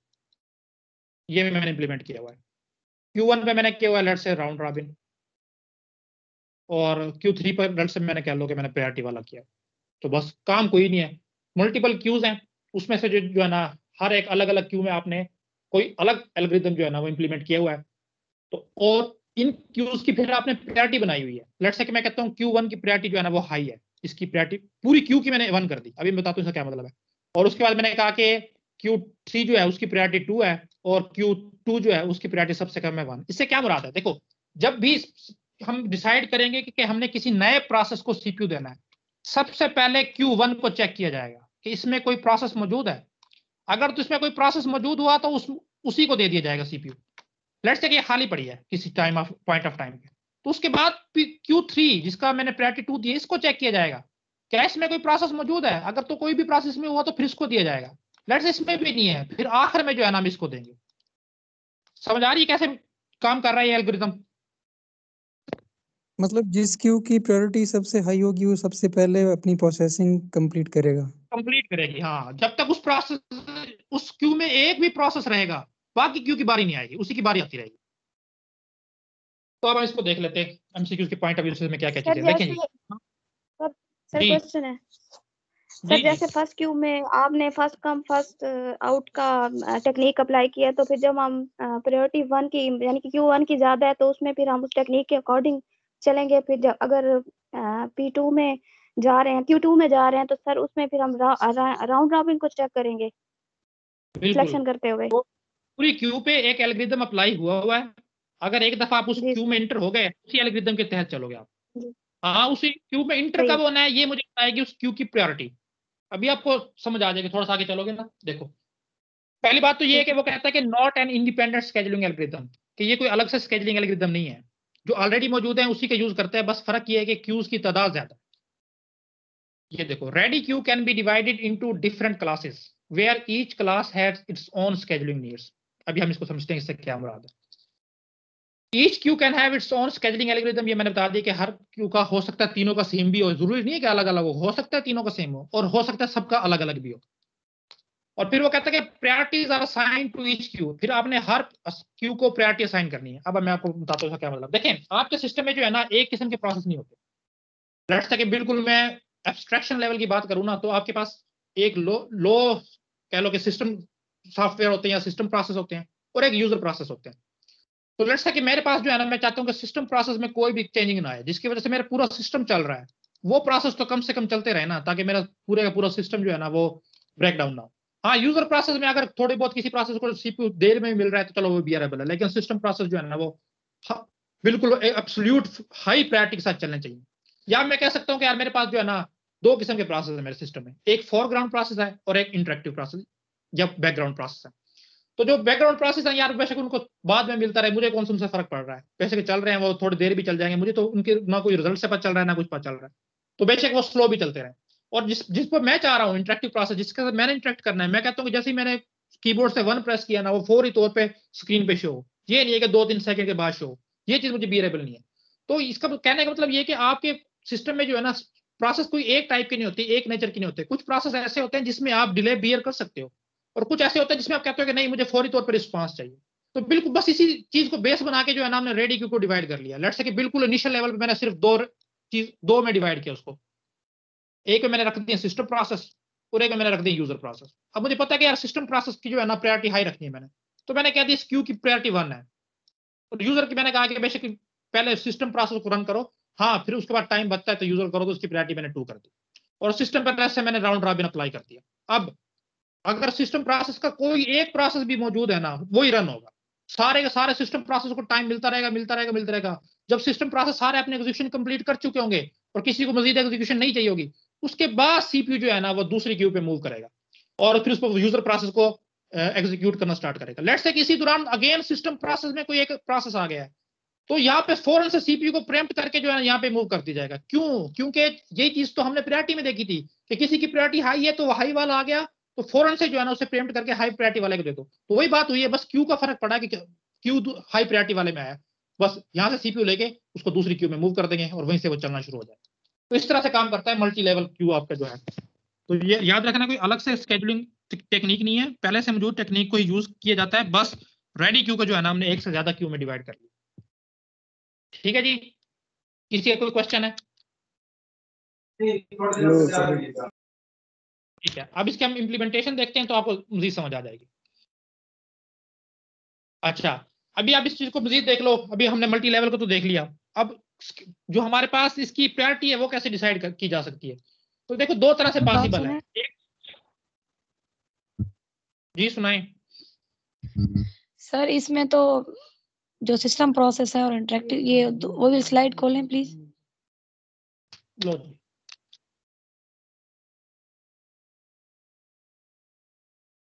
ये भी मैंने इंप्लीमेंट किया हुआ है। Q1 पे मैंने किया हुआ है लेट्स से राउंड रॉबिन, और Q3 पर लेट्स से मैंने कह लो कि मैंने प्रायोरिटी वाला किया। तो बस काम कोई नहीं है, मल्टीपल क्यूज हैं, उसमें से जो है ना हर एक अलग अलग क्यू में आपने कोई अलग एल्गोरिथम जो है ना वो इंप्लीमेंट किया हुआ है। तो और इन क्यूज की फिर आपने प्रायोरिटी बनाई हुई है। लेट्स से कि मैं कहता हूँ Q1 की प्रायोरिटी जो है ना वो हाई है, इसकी प्रायोरिटी पूरी क्यू की मैंने 1 कर दी। अभी मैं बताता हूँ इसका क्या मतलब है। और उसके बाद मैंने कहा कि Q3 जो है उसकी प्रायोरिटी 2 है और Q2 जो है उसकी प्रायोरिटी सबसे कम है 1। इससे क्या मुराद है, देखो जब भी हम डिसाइड करेंगे कि हमने किसी नए प्रोसेस को सीपीयू देना है, सबसे पहले Q1 को चेक किया जाएगा कि इसमें कोई प्रोसेस मौजूद है। अगर तो इसमें कोई प्रोसेस मौजूद हुआ तो उसी को दे दिया जाएगा सीपीयू। लेट्स से कि ये खाली पड़ी है किसी पॉइंट ऑफ टाइम पे, तो उसके बाद Q3 जिसका मैंने प्रायोरिटी 2 दी इसको चेक किया जाएगा क्या इसमें कोई प्रोसेस मौजूद है। अगर तो कोई भी प्रोसेस में हुआ तो फिर इसको दिया जाएगा। लेट्स से इसमें भी नहीं है, फिर आखिर में जो है ना हम इसको देंगे। समझ आ रही है कैसे काम कर रहा है ये एल्गोरिथम? मतलब जिस क्यू की प्रायोरिटी सबसे हाई होगी वो सबसे पहले अपनी प्रोसेसिंग कंप्लीट करेगा। कंप्लीट करेगी, हाँ। जब तक उस क्यू में एक भी प्रोसेस रहेगा बाकी क्यू की बारी नहीं आएगी, उसी की बारी आती रहेगी। तो अब हम इसको देख लेते हैं एमसीक्यूज के पॉइंट ऑफ व्यू से में क्या क्या चीजें देखें जी। सर क्वेश्चन है सर, जैसे फर्स्ट क्यू में आपने फर्स्ट कम फर्स्ट आउट का टेक्निक अप्लाई किया, तो फिर जब हम प्रायोरिटी 1 की यानी कि Q1 की ज्यादा है तो उसमें फिर हम उस टेक्निक के अकॉर्डिंग चलेंगे। फिर जब अगर P2 में जा रहे हैं, Q2 में जा रहे हैं, तो सर उसमें फिर हम राउंड रॉबिन को चेक करेंगे सिलेक्शन करते हुए। तो पूरी क्यू पे एक एल्गोरिथम अप्लाई हुआ है अगर एक दफा आप उस जी क्यू में इंटर हो गए, उसी एल्गोरिथम के तहत चलोगे आप। जी हाँ, उसी क्यू में इंटर सही कब होना है ये मुझे बताएगी उस क्यू की प्रायोरिटी। अभी आपको समझ आ जाएगी, थोड़ा सा आगे चलोगे ना। देखो, पहली बात तो ये है कि वो कहता है कि not an independent scheduling algorithm, कि ये कोई अलग से स्केड्यूलिंग एल्गोरिथम नहीं है, जो ऑलरेडी मौजूद है उसी के यूज करते हैं, बस फर्क ये है कि क्यूज की तादाद ज्यादा। ये देखो, ready queue can be divided into different classes where each class has its own scheduling needs. अभी हम इसको समझते हैं इससे क्या मुराद है। Each queue can have its own scheduling algorithm, ये मैंने बता दिया कि हर क्यू का हो सकता है तीनों का सेम भी हो, जरूरी नहीं है कि अलग अलग हो सकता है तीनों का सेम हो सकता है सबका अलग अलग भी हो। और फिर वो कहता है कि priorities are assign to each queue, फिर आपने हर क्यू को प्रायोरिटी असाइन करनी है। अब मैं आपको बताता हूँ क्या मतलब। देखें, आपके सिस्टम में जो है ना एक किस्म के प्रोसेस नहीं होते। लेट्स से कि बिल्कुल मैं एब्स्ट्रैक्शन लेवल की बात करूँ ना, तो आपके पास एक लो कह लो कि सिस्टम सॉफ्टवेयर होते हैं या सिस्टम प्रोसेस होते हैं, और एक यूजर प्रोसेस होते हैं। तो लेट्स से कि मेरे पास जो है ना, मैं चाहता हूँ कि सिस्टम प्रोसेस में कोई भी चेंजिंग ना आए, जिसकी वजह से मेरा पूरा सिस्टम चल रहा है, वो प्रोसेस तो कम से कम चलते रहे ना, ताकि मेरा पूरे का पूरा सिस्टम जो है ना वो ब्रेक डाउन ना हो। हाँ, यूजर प्रोसेस में अगर थोड़ी बहुत किसी प्रोसेस को सीपीयू देर में मिल रहा है तो चलो वो बियरेबल है, लेकिन सिस्टम प्रोसेस जो है ना वो बिल्कुल एब्सोल्यूट हाई प्रायोरिटी के साथ चलने चाहिए। या मैं कह सकता हूँ कि यार मेरे पास जो है ना दो किस्म के प्रोसेस है मेरे सिस्टम में, एक फोरग्राउंड प्रोसेस है और एक इंटरेक्टिव प्रोसेस या बैकग्राउंड प्रोसेस है। तो जो बैकग्राउंड प्रोसेस है यार, बेशक उनको बाद में मिलता रहे, मुझे कौन सा उनसे फर्क पड़ रहा है, बेशक चल रहे हैं वो थोड़ी देर भी चल जाएंगे, मुझे तो उनके ना कोई रिजल्ट से पता चल रहा है ना कुछ पता चल रहा है, तो बेशक वो स्लो भी चलते रहे। और जिस पर मैं चाह रहा हूँ इंटरेक्टिव प्रोसेस, जिसके साथ मैंने इंटरेक्ट करना है, मैं कहता हूँ कि जैसे ही मैंने कीबोर्ड से 1 प्रेस किया ना, वो फौरी तौर पे स्क्रीन पे शो हो, ये नहीं है कि 2-3 सेकंड के बाद शो हो, ये चीज मुझे बियरेबल नहीं है। तो इसका कहने का मतलब ये कि आपके सिस्टम में जो है ना प्रोसेस कोई एक टाइप की नहीं होती, एक नेचर की नहीं होती। कुछ प्रोसेस ऐसे होते हैं जिसमें आप डिले बियर कर सकते हो, और कुछ ऐसे होते हैं जिसमें आप कहते हो कि नहीं मुझे फौरी तौर पर रिस्पांस चाहिए। तो बिल्कुल बस इसी चीज को बेस बना के जो है ना हमने रेडी क्यू को डिवाइड कर लिया। लेट्स से कि बिल्कुल इनिशियल लेवल पे मैंने सिर्फ दो में डिवाइड किया उसको, एक में मैंने रख दिया सिस्टम प्रोसेस और एक में मैंने रख दिया यूजर प्रोसेस। अब मुझे पता है कि यार सिस्टम प्रोसेस की जो है ना प्रायोरिटी हाई रखनी है मैंने, तो मैंने कह दिया इस क्यू की प्रायोरिटी 1 है, और यूजर की मैंने कहा कि बेशक पहले सिस्टम प्रोसेस को रन करो, हाँ फिर उसके बाद टाइम बचता है तो यूजर करो, तो उसकी प्रायोरिटी मैंने 2 कर दी, और सिस्टम पर से मैंने राउंड रॉबिन अप्लाई कर दिया। अब अगर सिस्टम प्रोसेस का कोई एक प्रोसेस भी मौजूद है ना, वो ही रन होगा, सारे के सारे सिस्टम प्रोसेस को टाइम मिलता रहेगा। जब सिस्टम प्रोसेस सारे अपने एग्जीक्यूशन कंप्लीट कर चुके होंगे और किसी को मजीद एग्जीक्यूशन नहीं चाहिए होगी, उसके बाद सीपीयू जो है ना वो दूसरी क्यू पे मूव करेगा और फिर उस पर यूजर प्रोसेस को एग्जीक्यूट करना स्टार्ट करेगा। लेट्स से इसी दौरान अगेन सिस्टम प्रोसेस में कोई एक प्रोसेस आ गया है, तो यहाँ पे फौरन से सीपीयू को प्रेम्प्ट करके जो है यहाँ पे मूव कर दिया जाएगा। क्यों? क्योंकि यही चीज तो हमने प्रायोरिटी में देखी थी कि किसी की प्रायोरिटी हाई है तो वो हाई वाला आ गया, तो फौरन से जो है ना उसे प्रेम्प्ट करके हाई प्रायोरिटी वाले को दे दो। तो वही बात हुई है, बस क्यू का फर्क पड़ा कि क्यू हाई प्रायोरिटी वाले में आया, बस यहाँ से सीपीयू लेके उसको दूसरी क्यू में मूव कर देंगे और वहीं से वो चलना शुरू हो जाए। तो इस तरह से काम करता है मल्टी लेवल क्यू आपका जो है। तो ये याद रखना, कोई अलग से स्केड्यूलिंग टेक्निक नहीं है, पहले से मौजूद टेक्निक को ही यूज किया जाता है, बस रेडी क्यू को जो है ना हमने एक से ज्यादा क्यू में डिवाइड कर लिया। ठीक है जी, किसी का कोई क्वेश्चन है? ठीक है, अब इसके हम इम्प्लीमेंटेशन देखते हैं तो आपको मजीद समझ आ जाएगी। अच्छा, अभी आप इस चीज को मजीद देख लो। अभी हमने मल्टी लेवल को तो देख लिया, अब जो हमारे पास इसकी प्रायोरिटी है वो कैसे डिसाइड की जा सकती है। तो देखो दो तरह से पॉसिबल है। जी सुनाएं सर। इसमें तो जो सिस्टम प्रोसेस है और इंटरेक्टिव, ये वो भी स्लाइड खोलें please. Low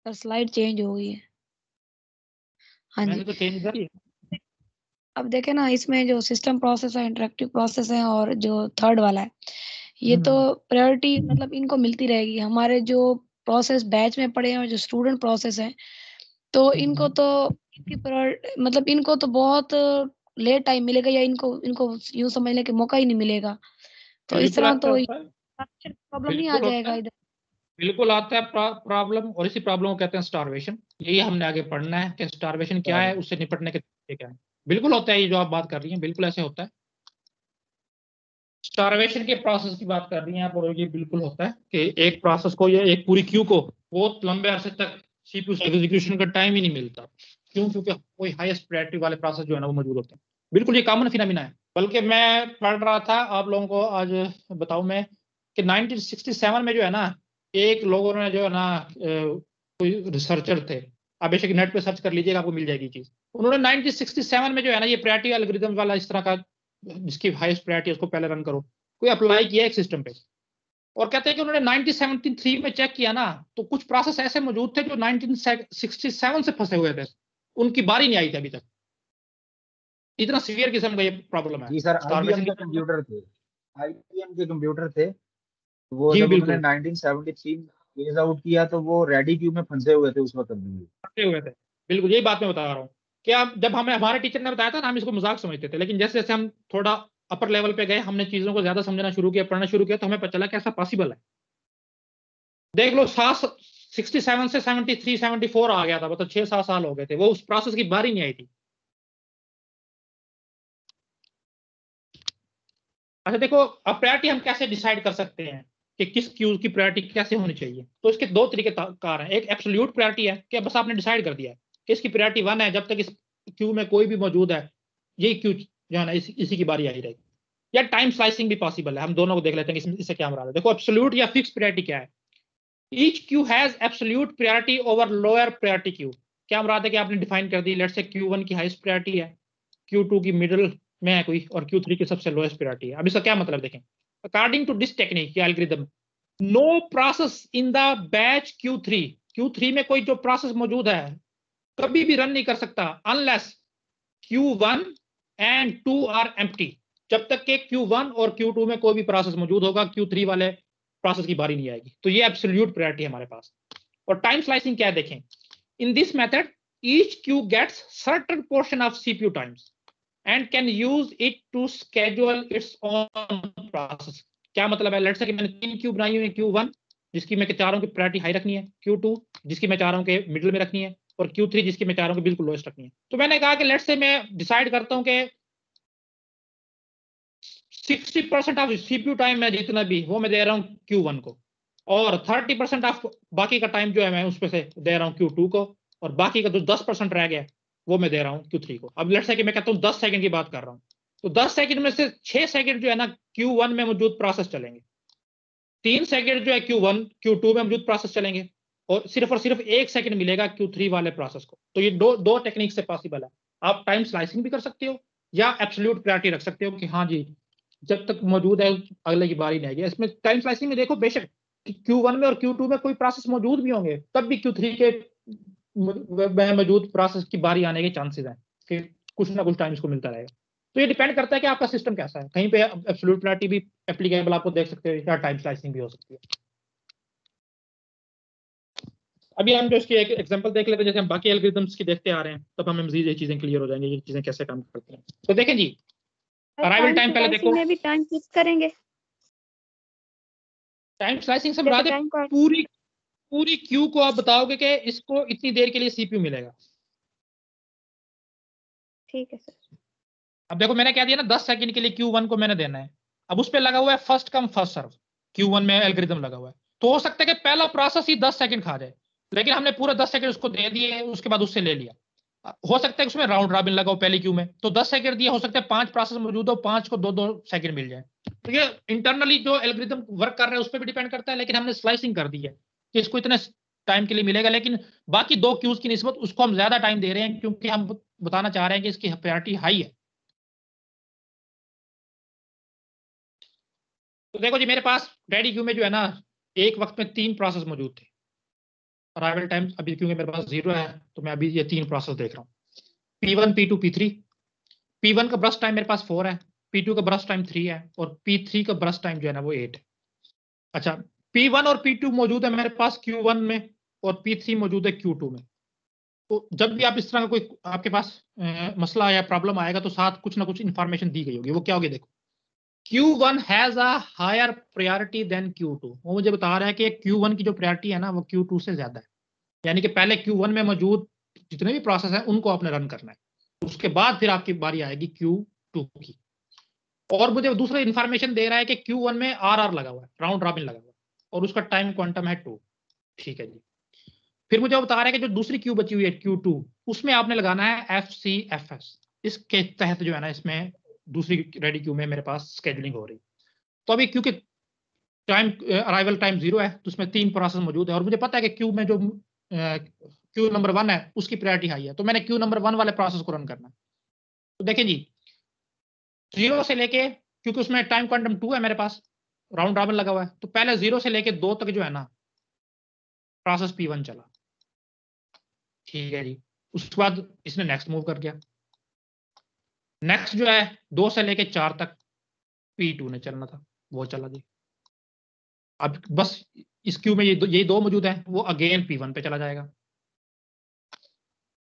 sir, slide change हो गई है। हाँ जी, मैंने तो चेंज कर दिया। अब देखे ना, इसमें जो सिस्टम प्रोसेस है, इंटरेक्टिव प्रोसेस है और जो थर्ड वाला है, ये तो प्रायोरिटी मतलब इनको मिलती रहेगी। हमारे जो प्रोसेस बैच में पड़े हैं और जो स्टूडेंट प्रोसेस है, तो इनको तो मतलब इनको तो बहुत लेट टाइम मिलेगा, या इनको यूं समझ लें कि मौका ही नहीं मिलेगा। तो इस तरह तो प्रॉब्लम नहीं आ जाएगा इधर। बिल्कुल आता है प्रॉब्लम, और इसी प्रॉब्लम को कहते हैं स्टारवेशन। यही हमने आगे पढ़ना है कि स्टारवेशन क्या है, उससे निपटने के तरीके क्या है। बिल्कुल होता है ये जो आप बात कर रही हैं, बिल्कुल ऐसे होता है। स्टारवेशन के प्रोसेस की बात कर रही हैं आप, और ये बिल्कुल होता है कि एक प्रोसेस को या एक पूरी क्यू को बहुत लंबे अरसे तक सीपीयू से एग्जीक्यूशन का टाइम ही नहीं मिलता। क्यों? क्योंकि कोई हाईएस्ट प्रायोरिटी वाले प्रोसेस जो है ना वो मौजूद होते हैं। बिल्कुल ये कॉमन फिनोमेना है। बल्कि मैं पढ़ रहा था, आप लोगों को आज बताऊं मैं कि 1967 में जो है ना, एक लोगों ने जो है ना कोई रिसर्चर थे, आप बेशक नेट पे सर्च कर लीजिएगा, आपको मिल जाएगी चीज। उन्होंने 1967 में जो है ना ये प्रायोरिटी एल्गोरिथम वाला इस तरह का, जिसकी हाईएस्ट प्रायोरिटी उसको पहले रन करो, कोई अप्लाई किया एक सिस्टम पे, और कहते हैं कि उन्होंने 1973 में चेक किया ना, तो कुछ प्रोसेस ऐसे मौजूद थे जो 1967 से फंसे हुए थे, उनकी बारी नहीं आई थी अभी तक। इतना सीवियर किस्म का ये प्रॉब्लम है। जी सर, आईबीएम के कंप्यूटर थे, आईबीएम के कंप्यूटर थे, वो जी जब बिल्कुल उन्होंने 1973 फेज आउट किया तो वो रेडी क्यू में फंसे हुए थे उस वक्त भी। फंसे हुए थे, बिल्कुल यही बात मैं बता रहा हूँ कि आप जब हमें हमारे टीचर ने बताया था ना, हम इसको मजाक समझते थे, लेकिन जैसे जैसे हम थोड़ा अपर लेवल पे गए, हमने चीजों को ज्यादा समझना शुरू किया, पढ़ना शुरू किया, तो हमें पता चला कि ऐसा पॉसिबल है। देख लो 67 से 73 74 आ गया था, मतलब 6-7 साल हो गए थे, वो उस प्रोसेस की बारी नहीं आई थी। अच्छा देखो, अब प्रायोरिटी हम कैसे डिसाइड कर सकते हैं कि किस क्यू की प्रायोरिटी कैसे होनी चाहिए? तो इसके दो तरीके कार हैं। एक एब्सोल्यूट प्रायोरिटी है कि बस आपने डिसाइड कर दिया है कि इसकी प्रायोरिटी 1 है, जब तक इस क्यू में कोई भी मौजूद है यही क्यू जो है ना इसी की बारी आई रहेगी। या टाइम स्लाइसिंग भी पॉसिबल है, हम दोनों को देख लेते हैं कि इससे क्या मुराद है। देखो एब्सोल्यूट या फिक्स प्रायोरिटी क्या है? Each Q has absolute priority over lower priority queue. क्या मुराद है कि आपने डिफाइन कर दी, लेट्स से Q1 की हाईएस्ट प्रायोरिटी है, Q2 की मिडिल में है कोई, और Q3 की सबसे लोएस्ट प्रायोरिटी है। अब इसका क्या मतलब देखें, अकॉर्डिंग टू दिस टेक्निक या algorithm, no process in the batch Q3 में कोई जो प्रोसेस मौजूद है कभी भी रन नहीं कर सकता unless Q1 and 2 are empty. जब तक के Q1 और Q2 में कोई भी प्रोसेस मौजूद होगा, Q3 वाले प्रोसेस की बारी नहीं आएगी। तो ये एब्सोल्यूट प्रायोरिटी है हमारे पास। और टाइम स्लाइसिंग क्या है देखें, in this method each queue gets certain portion of CPU times and can use it to schedule its own process। क्या मतलब है? लेट्स से कि मैंने 3 क्यू बनाई हुई है, Q1 जिसकी मैं चाह रहा हूं कि प्रायोरिटी हाई रखनी है, Q2 जिसकी मैं चाह रहा हूं कि मिडिल में रखनी है, और Q3 जिसकी मैं चाह रहा हूं कि बिल्कुल लोएस्ट रखनी है। तो मैंने कहा कि लेट्स से मैं डिसाइड करता हूं कि 60% ऑफ CPU टाइम मैं जितना भी वो मैं दे रहा हूं Q1 को, और 30% ऑफ बाकी का टाइम जो है मैं उस पे से दे रहा हूं Q2 को, और बाकी का जो 10% रह गया वो मैं दे रहा हूं Q3 को। अब लेट्स से कि मैं कहता हूं 10 सेकंड की बात कर रहा हूं, तो 10 सेकंड में से 6 सेकंड जो है ना Q1 में मौजूद प्रोसेस चलेंगे, 3 सेकंड जो है Q2 में मौजूद प्रोसेस चलेंगे, और सिर्फ 1 सेकंड मिलेगा Q3 वाले प्रोसेस को। तो ये दो टेक्निक से पॉसिबल है। आप टाइम स्लाइसिंग भी कर सकते हो या एब्सोल्यूट प्रायोरिटी रख सकते हो कि हाँ जी जब तक मौजूद है अगले की बारी नहीं आएगी। इसमें टाइम स्लाइसिंग में देखो बेशक Q1 में और Q2 में कोई प्रोसेस मौजूद भी होंगे, तब भी Q3 के मौजूद प्रोसेस की बारी आने के चांसेस हैं कि कुछ ना कुछ टाइम इसको मिलता रहेगा। तो ये डिपेंड करता है कि आपका सिस्टम कैसा है। कहीं पे एब्सोल्यूट प्रायोरिटी भी एप्लीकेबल आपको देख सकते हो, या टाइम स्लाइसिंग भी हो सकती है। अभी हम जो इसकी एक एग्जांपल देख लेते हैं, जैसे हम बाकी एल्गोरिथम्स की देखते आ रहे हैं, तब हमें मजीद ये चीजें क्लियर हो जाएंगी, ये चीजें कैसे काम करती हैं। तो देखें जी, अराइवल टाइम पहले देखो। में भी टाइम फिक्स करेंगे। टाइम स्लाइसिंग से मुराद है पूरी क्यू को आप बताओगे कि इसको इतनी देर के लिए CPU मिलेगा। ठीक है सर। अब देखो मैंने क्या दिया ना, 10 सेकंड के लिए Q1 को मैंने देना है। अब उस पे लगा हुआ है फर्स्ट कम फर्स्ट सर्व, Q1 में एल्गोरिथम लगा हुआ है। तो हो सकता है कि पहला प्रोसेस ही 10 सेकंड खा जाए, लेकिन हमने पूरे 10 सेकंड उसको दे दिए, उसके बाद उससे ले लिया। हो सकता है उसमें राउंड रॉबिन लगा हो पहली क्यू में, तो 10 सेकंड दिया, हो सकता है 5 प्रोसेस मौजूद हो, 5 को 2-2 सेकंड मिल जाए। तो ये इंटरनली जो एल्गोरिथम वर्क कर रहा है उस पर भी डिपेंड करता है, लेकिन हमने स्लाइसिंग कर दी है कि इसको इतने टाइम के लिए मिलेगा, लेकिन बाकी 2 क्यूज की निस्बत उसको हम ज्यादा टाइम दे रहे हैं, क्योंकि हम बताना चाह रहे हैं कि इसकी प्रायोरिटी हाई है। तो देखो जी, मेरे पास रेडी क्यू में जो है ना एक वक्त में 3 प्रोसेस मौजूद थे। अराइवल टाइम अभी क्योंकि मेरे पास 0 है, तो मैं अभी ये 3 प्रोसेस देख रहा हूँ, P1 P2 P3। P1 का ब्रश टाइम मेरे पास 4 है, P2 का ब्रश टाइम 3 है, और P3 का ब्रश टाइम जो है ना वो 8 है। अच्छा, P1 और P2 मौजूद है मेरे पास Q1 में, और P3 मौजूद है Q2 में। तो जब भी आप इस तरह का कोई आपके पास मसला या प्रॉब्लम आएगा, तो साथ कुछ ना कुछ इंफॉर्मेशन दी गई होगी। वो क्या होगी देखो, Q1 has a higher priority than Q2। वो मुझे बता रहा है कि Q1 की जो प्रायोरिटी है ना वो Q2 से ज्यादा है, यानी कि पहले Q1 में मौजूद जितने भी प्रोसेस हैं उनको आपने रन करना है, उसके बाद फिर आपकी बारी आएगी Q2 की। और मुझे दूसरा इंफॉर्मेशन दे रहा है कि Q1 में RR लगा हुआ है, राउंड रॉबिन लगा हुआ है, और उसका टाइम क्वांटम है 2। ठीक है जी। फिर मुझे बता रहा है कि जो दूसरी क्यू बची हुई है Q2, उसमें आपने लगाना है FCFS। इसके तहत जो है ना इसमें दूसरी रेडी क्यू में मेरे पास स्केजुलिंग हो रही। तो अभी क्योंकि टाइम अराइवल टाइम 0 है, तो उसमें 3 प्रोसेस मौजूद है, और मुझे पता है कि क्यू में जो क्यू नंबर 1 है उसकी प्रायोरिटी हाई है, तो मैंने क्यू नंबर 1 वाले प्रोसेस को रन करना है। तो देखिए जी 0 से लेके, क्योंकि उसमें टाइम क्वांटम 2 है मेरे पास, राउंड रॉबिन लगा हुआ है, तो पहले 0 से लेके 2 तक जो है ना प्रोसेस P1 चला, ठीक है जी। उसके बाद इसने नेक्स्ट मूव कर दिया, नेक्स्ट जो है 2 से लेके 4 तक P2 ने चलना था, वो चला जी। अब बस इस क्यू में यही दो मौजूद हैं, वो अगेन P1 पे चला जाएगा।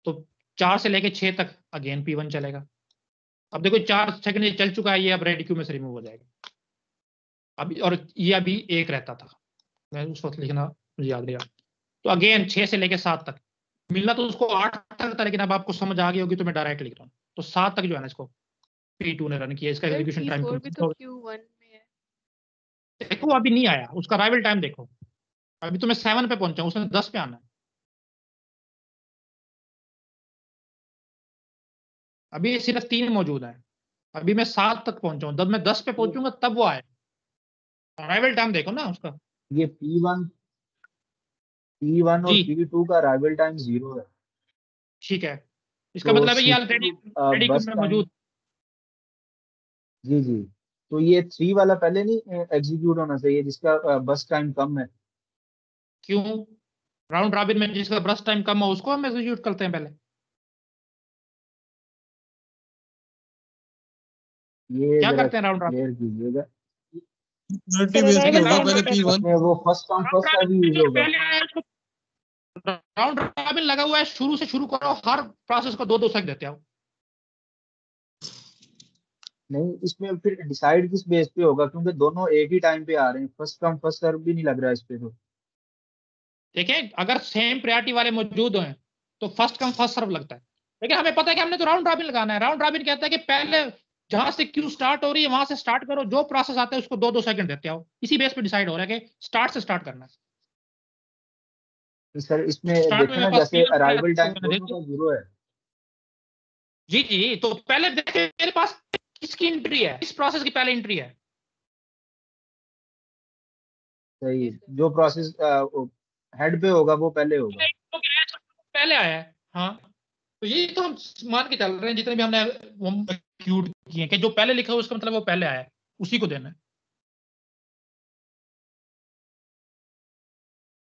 तो 4 से लेके 6 तक अगेन P1 चलेगा। अब देखो 4 सेकंड चल चुका है, ये अब रेडी क्यू में से रिमूव हो जाएगा अभी, और ये अभी 1 रहता था, मैं उस वक्त लिखना मुझे याद नहीं रहा। तो अगेन 6 से लेके 7 तक, मिलना तो उसको 8 तक था, लेकिन अब आपको समझ आ गई होगी तो मैं डायरेक्ट लिख रहा हूँ। तो 7 तक जो है ना इसको P2 ने रन किया, इसका एग्जीक्यूशन टाइम P4 भी तो Q1 में है। देखो अभी नहीं आया, उसका अराइवल टाइम देखो, अभी तो मैं 7 पे पहुंचा हूं, उसने 10 पे आना है। अभी सिर्फ 3 मौजूद है, अभी मैं 7 तक पहुंचा हूं, जब मैं 10 पे पहुंचूंगा तब वो आए। अराइवल टाइम देखो ना उसका। ये P1 और जी P2 का अराइवल टाइम 0 है। ठीक है, इसका तो मतलब है ये ऑलरेडी रेडी क्यू बस में टाइम, मौजूद। जी जी, तो ये 3 वाला पहले नहीं एग्जीक्यूट होना चाहिए जिसका बस टाइम कम है। क्यों? राउंड रॉबिन में जिसका ब्रश टाइम कम हो उसको हम एग्जीक्यूट करते हैं पहले। ये क्या जरा करते हैं राउंड रॉबिन? क्लियर कीजिएगा। प्रायोरिटी बेस पे होगा, पहले P1। इसमें वो first come first serve use होगा। पहले आया उसको राउंड रॉबिन लगा हुआ है, शुरू से शुरू करो, हर प्रोसेस को 2-2 सेकंड देते हो। नहीं, इसमें फिर डिसाइड किस बेस पे होगा, क्योंकि दोनों एक ही टाइम पे आ रहे हैं, फर्स्ट कम फर्स्ट सर्व भी नहीं लग रहा है इस पे। तो देखिए अगर सेम प्रायोरिटी वाले मौजूद हैं तो फर्स्ट कम फर्स्ट सर्व लगता है, लेकिन हमें पता है कि हमने तो राउंड रॉबिन लगाना है। राउंड रॉबिन कहता है कि पहले जहां से क्यू स्टार्ट हो रही है वहां से स्टार्ट करो, जो प्रोसेस आता है उसको 2-2 सेकंड देते हो। इसी बेस पे डिसाइड हो रहा है कि स्टार्ट से स्टार्ट करना है। सर इसमें स्टार्ट में देखे ना, मेरे पास जैसे 3 अराइवल टाइम है, दोनों का 0 है। जी जी, तो पहले देखिए मेरे पास किसकी एंट्री है, इस प्रोसेस की पहले एंट्री है। सही, जो प्रोसेस हेड पे होगा वो पहले होगा। पहले आया है, हाँ। तो ये तो हम मान के चल रहे हैं जितने भी हमने एक्यूट किए कि जो पहले लिखा है उसका मतलब वो पहले आया है, उसी को देना है।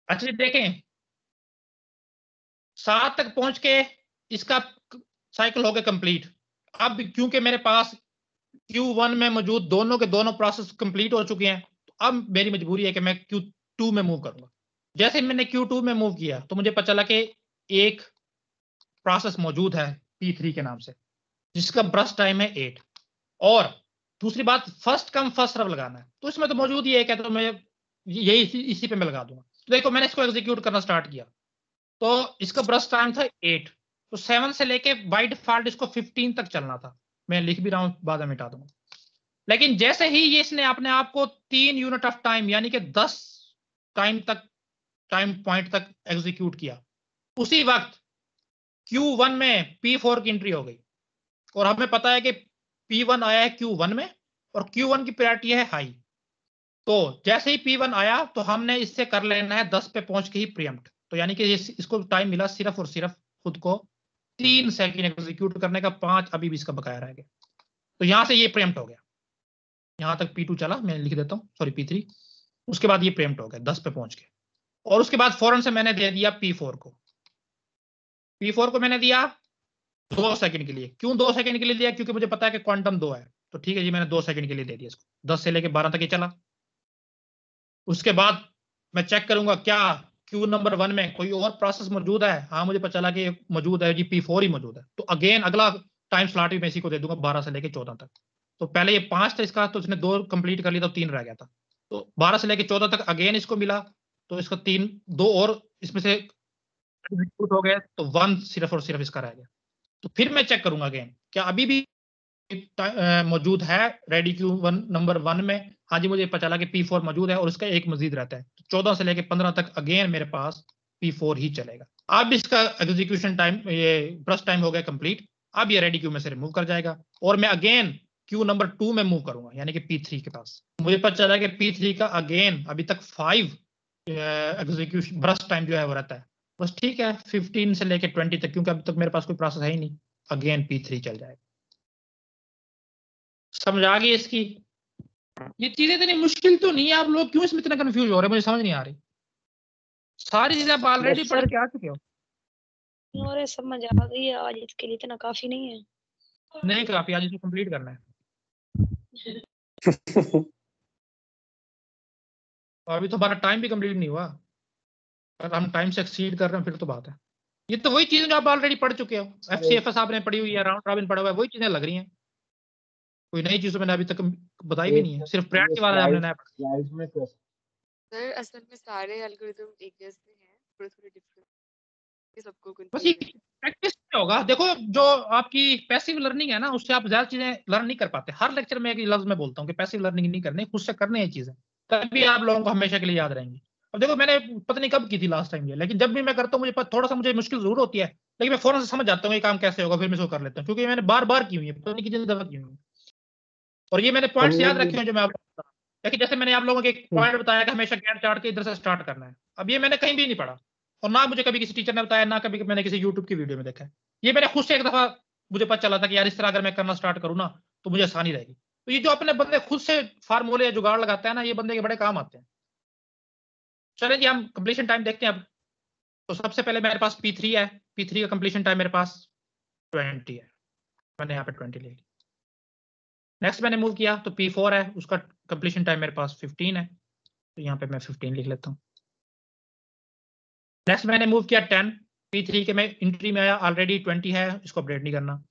अच्छा देखें 7 तक पहुंच के इसका साइकिल हो गया कंप्लीट। अब क्योंकि मेरे पास Q1 में मौजूद दोनों के दोनों प्रोसेस कंप्लीट हो चुके हैं, तो अब मेरी मजबूरी है कि मैं Q2 में मूव करूंगा। जैसे मैंने Q2 में मूव किया तो मुझे पता चला कि एक प्रोसेस मौजूद है P3 के नाम से जिसका ब्रश टाइम है 8, और दूसरी बात फर्स्ट कम फर्स्ट सर्व लगाना है, तो इसमें तो मौजूद ही एक है, तो मैं यही इसी पे मैं लगा दूंगा। तो देखो मैंने इसको एग्जीक्यूट करना स्टार्ट किया तो इसका ब्रश टाइम था 8, तो 7 से लेके बाय डिफॉल्ट इसको 15 तक चलना था। मैं लिख भी रहा हूं, बाद में मिटा दूंगा। लेकिन जैसे ही ये इसने अपने आप को 3 यूनिट ऑफ टाइम यानी कि 10 टाइम पॉइंट तक एग्जीक्यूट किया, उसी वक्त Q1 में P4 की एंट्री हो गई, और हमें पता है कि P1 आया है Q1 में और Q1 की प्रायोरिटी है हाई। तो जैसे ही P1 आया तो हमने इससे कर लेना है 10 पे पहुंच के ही प्रीएम्प्ट। तो यानी कि इसको टाइम मिला सिर्फ और सिर्फ खुद को 3 सेकंड एग्जीक्यूट करने का, 5 अभी भी इसका बकाया रह गया। तो यहां से ये प्रीएम्प्ट हो गया, यहां तक P2 चला, मैं लिख देता हूं, सॉरी P3। उसके बाद ये प्रीएम्प्ट हो गया 10 पे पहुंच के, और उसके बाद फौरन से मैंने दे दिया P4 को। P4 को मैंने दिया 2 सेकंड के लिए। क्यों 2 सेकंड के लिए दिया? क्योंकि मुझे पता है कि क्वांटम 2 है, तो ठीक है जी, मैंने 2 सेकंड के लिए दे दिया इसको। 10 से लेके 12 तक ये चला। उसके बाद मैं चेक करूंगा क्या क्यू नंबर 1 में कोई और प्रोसेस मौजूद है। हाँ मुझे पता चला कि मौजूद है जी, P4 ही मौजूद है। तो अगेन अगला टाइम स्लॉट भी मैं इसी को दे दूंगा 12 से लेके 14 तक। तो पहले ये 5 था इसका, तो इसने 2 कंप्लीट कर लिया तो 3 रह गया था। तो 12 से लेके 14 तक अगेन इसको मिला, तो इसका 2 और इसमें से एग्जीक्यूट हो गए, तो 1 सिर्फ और सिर्फ इसका रह गया। तो फिर मैं चेक करूंगा अगेन क्या अभी भी मौजूद है रेडी क्यू नंबर 1 में। हाँ जी, मुझे पता चला कि P4 मौजूद है और उसका एक मजीद रहता है। तो 14 से लेके 15 तक अगेन मेरे पास P4 ही चलेगा। अब इसका एग्जीक्यूशन टाइम, ये ब्रश टाइम हो गया कंप्लीट। अब ये रेडी क्यू में से रिमूव कर जाएगा और मैं अगेन क्यू नंबर 2 में मूव करूंगा, यानी कि P3 के पास। मुझे पता चला कि P3 का अगेन अभी तक 5 एग्जीक्यूशन ब्रश टाइम जो है वो रहता है। बस ठीक है 15 से लेके 20 तक, क्योंकि अभी तक मेरे पास कोई प्रोसेस है ही नहीं, अगेन P3 चल जाएगा। समझ आ गई इसकी? ये चीजें इतनी मुश्किल तो नहीं है, आप लोग क्यों इसमें इतना कंफ्यूज हो रहे हैं, मुझे समझ नहीं आ रही। सारी चीजें आप ऑलरेडी बस पढ़ सर के आ चुके हो। और समझ आ गई है, आज इसके लिए इतना काफी नहीं है। नहीं काफी, आज इसको कंप्लीट करना है। अभी तो हमारा टाइम भी कंप्लीट नहीं हुआ, अगर हम टाइम से एक्सीड कर रहे हैं फिर तो बात है। ये तो वही चीजें जो आप ऑलरेडी पढ़ चुके हो, FCFS आपने पढ़ी हुई है, राउंड रॉबिन पढ़ा हुआ है, वही चीजें लग रही हैं। कोई नई चीज तो मैंने अभी तक बताई भी नहीं है, सिर्फ प्रायोरिटी वाला हमने नया पढ़ा। स्लाइड्स में सर असल में सारे एल्गोरिदम एक जैसे हैं, थोड़े थोड़े डिफरेंट, ये सबको बस ये कंफ्यूज है। प्रैक्टिस में होगा। देखो जो आपकी पैसिव लर्निंग है ना, उससे आप ज्यादा चीजें लर्न नहीं कर पाते। हर लेक्चर में एक ही लफ्ज में बोलता हूँ कि पैसिव लर्निंग नहीं करनी, खुद से करने हैं चीजें, तभी आप लोगों को हमेशा के लिए याद रहेंगी। अब देखो मैंने पता नहीं कब की थी लास्ट टाइम ये, लेकिन जब भी मैं करता हूँ थोड़ा सा मुझे मुश्किल जरूर होती है, लेकिन मैं फौरन से समझ जाता हूँ ये काम कैसे होगा, फिर मैं इसको कर लेता हूँ, क्योंकि मैंने बार बार की हुई है, पता नहीं कितनी दफा की हुई है। और ये मैंने पॉइंट्स हमने याद भी रखे हैं जो मैं आप लोगों को बता रहा हूं। लेकिन जैसे मैंने आप लोगों को एक पॉइंट बताया कि हमेशा गैंट चार्ट के इधर से स्टार्ट करना है, अब ये मैंने कहीं भी नहीं पढ़ा, और ना मुझे कभी किसी टीचर ने बताया, ना कभी मैंने किसी यूट्यूब की वीडियो में देखा है। ये मैंने खुद से एक दफा मुझे पता चला था कि यार इस तरह अगर मैं करना स्टार्ट करूँ ना तो मुझे आसानी रहेगी। तो ये जो अपने बंदे खुद से फार्मूले या जुगाड़ लगाते हैं ना, ये बंदे के बड़े काम आते हैं। चलें जी, हम कंप्लीशन टाइम देखते हैं अब। तो सबसे पहले मेरे पास P3 है, P3 का कंप्लीशन टाइम मेरे पास 20 है, मैंने यहाँ पे 20 ले लिया। नेक्स्ट मैंने मूव किया तो P4 है, उसका कंप्लीशन टाइम मेरे पास 15 है, तो यहाँ पे मैं 15 लिख लेता हूँ। नेक्स्ट मैंने मूव किया 10, P3 के में एंट्री में आया ऑलरेडी 20 है, इसको अपडेट नहीं करना।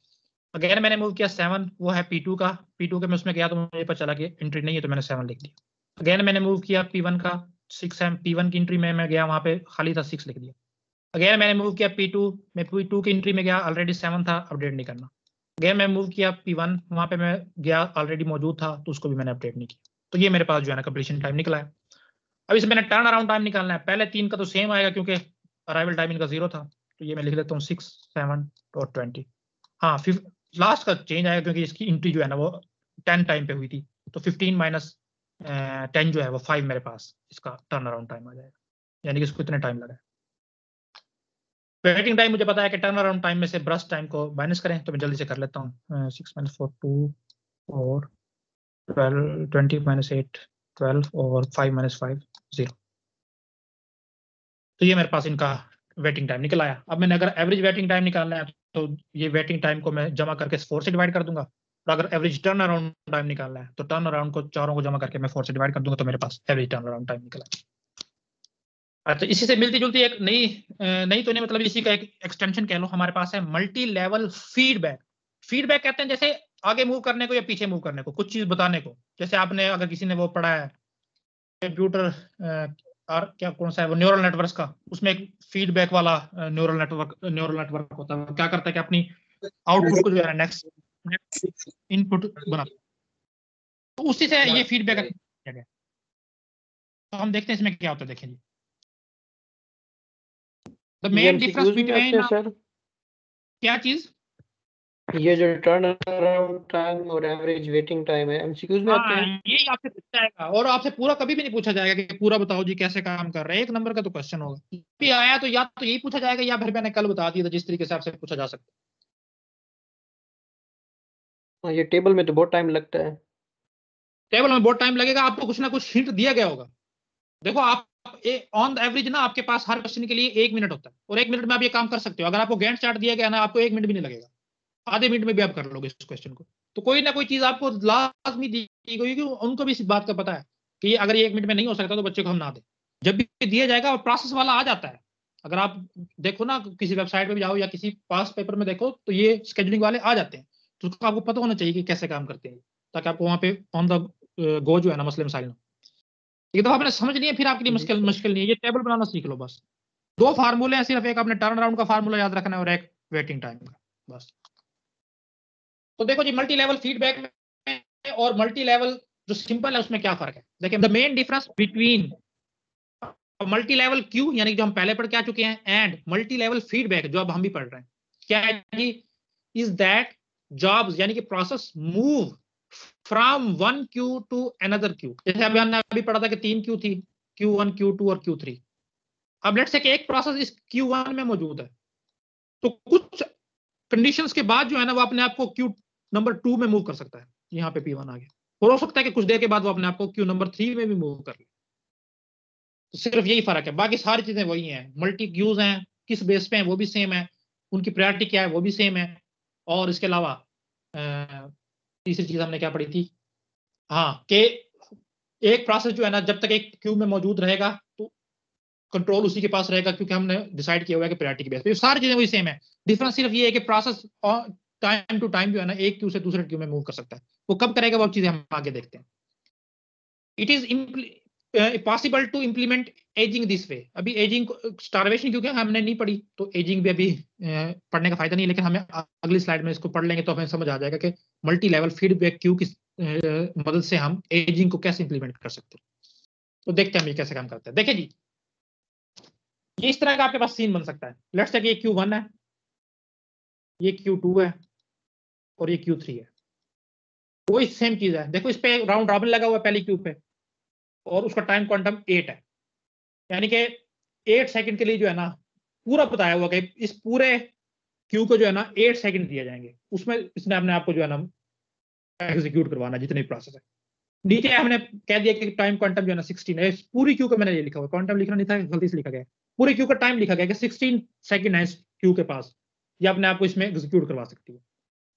अगेन मैंने मूव किया 7, वो है P2 का, P2 के मैं उसमें गया तो मुझे पता चला कि एंट्री नहीं है, तो मैंने 7 लिख दिया। अगेन मैंने मूव किया P1 का, 6 है, P1 की एंट्री में मैं गया, वहाँ पे खाली था, 6 लिख दिया। अगेन मैंने मूव किया P2, मैं P2 की एंट्री में गया, ऑलरेडी 7 था, अपडेट नहीं करना। अगेन मैं मूव किया P1, वहाँ पे मैं गया, ऑलरेडी मौजूद था, तो उसको भी मैंने अपडेट नहीं किया। तो ये मेरे पास जो है ना कंप्लीशन टाइम निकला है। अब इसमें मैंने टर्न अराउंड टाइम निकालना है। पहले 3 का तो सेम आएगा क्योंकि अराइवल टाइम इनका 0 था, तो ये मैं लिख लेता हूँ 6, 7 और 20। हाँ फिर लास्ट का चेंज आएगा क्योंकि इसकी एंट्री जो है ना वो 10 टाइम पे हुई थी, तो 15 माइनस 10 जो है वो 5 मेरे पास इसका टर्न अराउंड टाइम आ जाएगा, यानी कि इसको इतना टाइम लगा है। वेटिंग टाइम मुझे पता है कि टर्न अराउंड टाइम में से ब्रस्ट टाइम को माइनस करें, तो मैं जल्दी से कर लेता हूँ। 6 - 4 2 और 12 20 - 8 12 और 5 - 5 0। तो ये मेरे पास इनका वेटिंग टाइम निकल आया। अब मैंने अगर एवरेज वेटिंग टाइम निकालना है तो ये वेटिंग टाइम को मैं जमा करके 4 से डिवाइड कर दूंगा, और अगर एवरेज टर्न अराउंड टाइम निकालना है तो टर्न अराउंड को चारों को जमा करके मैं 4 से डिवाइड कर दूंगा, तो मेरे पास एवरेज टर्न अराउंड टाइम निकला। अच्छा, इसी से मिलती जुलती एक नई तो नहीं, मतलब इसी का एक एक्सटेंशन कह लो, हमारे पास है मल्टी लेवल फीडबैक। फीडबैक कहते हैं जैसे आगे मूव करने को या पीछे मूव करने को, कुछ चीज बताने को। जैसे आपने अगर किसी ने वो पढ़ा है कंप्यूटर और क्या कौन सा है वो न्यूरल नेटवर्क का, उसमें एक फीडबैक वाला न्यूरल नेटवर्क होता है। क्या करता है कि अपनी आउटपुट को जो है नेक्स्ट इनपुट बना, तो उसी से ये फीडबैक। तो हम देखते हैं इसमें क्या होता है, देखें जी। The main difference between sir क्या चीज, ये जो टर्न अराउंड टाइम और एवरेज वेटिंग टाइम है एमसीक्यूज में आते हैं। ये आपसे पूछा जाएगा, और आपसे पूरा कभी भी नहीं पूछा जाएगा कि पूरा बताओ जी कैसे काम कर रहे हैं। 1 नंबर का तो क्वेश्चन होगा, भी आया तो या तो यही पूछा जाएगा या फिर मैंने कल बता दिया था जिस तरीके से आपसे पूछा जा सकता है। ये टेबल में तो बहुत टाइम लगता है। टेबल में बहुत टाइम लगेगा, आपको कुछ ना कुछ हिंट दिया गया होगा। देखो आप ऑन द एवरेज ना आपके पास हर क्वेश्चन के लिए 1 मिनट होता है, और 1 मिनट में आप ये काम कर सकते हो। अगर आपको गैंट चार्ट दिया गया ना, आपको 1 मिनट भी नहीं लगेगा, आधे मिनट में भी आप कर लोगे इस क्वेश्चन को। तो कोई ना कोई चीज आपको लाजमी दी गई, उनको भी इस बात का पता है कि अगर ये 1 मिनट में नहीं हो सकता तो बच्चे को हम ना दें। जब भी दिया जाएगा और प्रोसेस वाला आ जाता है, अगर आप देखो ना किसी वेबसाइट पे भी जाओ या किसी पास पेपर में देखो, तो ये स्केड्यूलिंग वाले आ जाते हैं। तो उसको आपको पता होना चाहिए कि कैसे काम करते हैं, ताकि आपको वहाँ पे ऑन द गो जो है ना मसले मसाइल ना। एक दफा आपने समझ लिया फिर आपके लिए मुश्किल नहीं है, ये टेबल बनाना सीख लो बस। 2 फार्मूले हैं सिर्फ, एक आपने टर्न अराउंड का फार्मूला याद रखना है और एक वेटिंग टाइम का, बस। तो देखो जी, मल्टी लेवल फीडबैक में और मल्टी लेवल जो सिंपल है उसमें क्या फर्क है। देखिए the main difference between multi level Q, यानी जो हम पहले पढ़ के आ चुके हैं, एंड मल्टी लेवल फीडबैक जो अब हम भी पढ़ रहे हैं, क्या है जी, इज दैट जॉब्स यानी कि process move from one queue to another queue. जैसे अभी हमने अभी पढ़ा था कि 3 क्यू थी, Q1 Q2 और Q3। अब लेट्स से कि एक प्रोसेस इस Q1 में मौजूद है, तो कुछ कंडीशंस के बाद जो है ना वो अपने आप को Q नंबर 2 में मूव कर सकता है, यहाँ पे P1 आ गया, और हो सकता है कि कुछ देर के बाद वो अपने आप को Q नंबर 3 में भी मूव कर ले। तो सिर्फ यही फर्क है, बाकी सारी चीजें वही हैं, मल्टी क्यूज हैं, किस बेस पे हैं वो भी सेम है, उनकी प्रायोरिटी क्या है वो भी सेम है, और इसके अलावा तीसरी चीज हमने क्या पढ़ी थी, हाँ कि एक प्रोसेस जो है ना जब तक एक क्यू में मौजूद रहेगा तो कंट्रोल उसी के पास रहेगा, क्योंकि हमने डिसाइड किया हुआ है कि प्रायोरिटी के बेस पे। सारी चीजें वही सेम है, डिफरेंस सिर्फ ये है कि प्रोसेस टाइम टू टाइम जो है ना एक क्यू से दूसरे क्यू में मूव कर सकता है। वो कब करेगा वो चीजें हम आगे देखते हैं। It is possible to implement aging this way. अभी एजिंग स्टारवेशन क्योंकि हमने नहीं पढ़ी तो एजिंग भी अभी पढ़ने का फायदा नहीं, लेकिन हमें अगली स्लाइड में इसको पढ़ लेंगे तो हमें समझ आ जाएगा कि मल्टी लेवल फीडबैक क्यू की मदद से हम एजिंग को कैसे इंप्लीमेंट कर सकते हैं। तो देखते हैं हम ये कैसे काम करते हैं। देखिए जी, ये इस तरह का आपके पास सीन बन सकता है। लेट्स से ये Q1 है, ये Q2 है और ये Q3 है। वही सेम चीज है, देखो इस पे राउंड रॉबिन लगा हुआ है पहली क्यू पे, और उसका टाइम क्वांटम 8 है, यानी कि 8 सेकंड के लिए जो है ना पूरा बताया हुआ कि इस पूरे क्यू को जो है ना 8 सेकंड दिए जाएंगे, उसमें इसने अपने आप को जो है ना एग्जीक्यूट करवाना जितने भी प्रोसेस है। नीचे हमने कह दिया कि टाइम क्वांटम जो है ना 16 है। पूरी क्यू को मैंने ये लिखा हुआ, क्वांटम लिखना नहीं था, गलती से लिखा गया। पूरी क्यू का टाइम लिखा गया कि 16 सेकंड है इस क्यू के पास, ये अपने आप को इसमें एग्जीक्यूट करवा सकती है।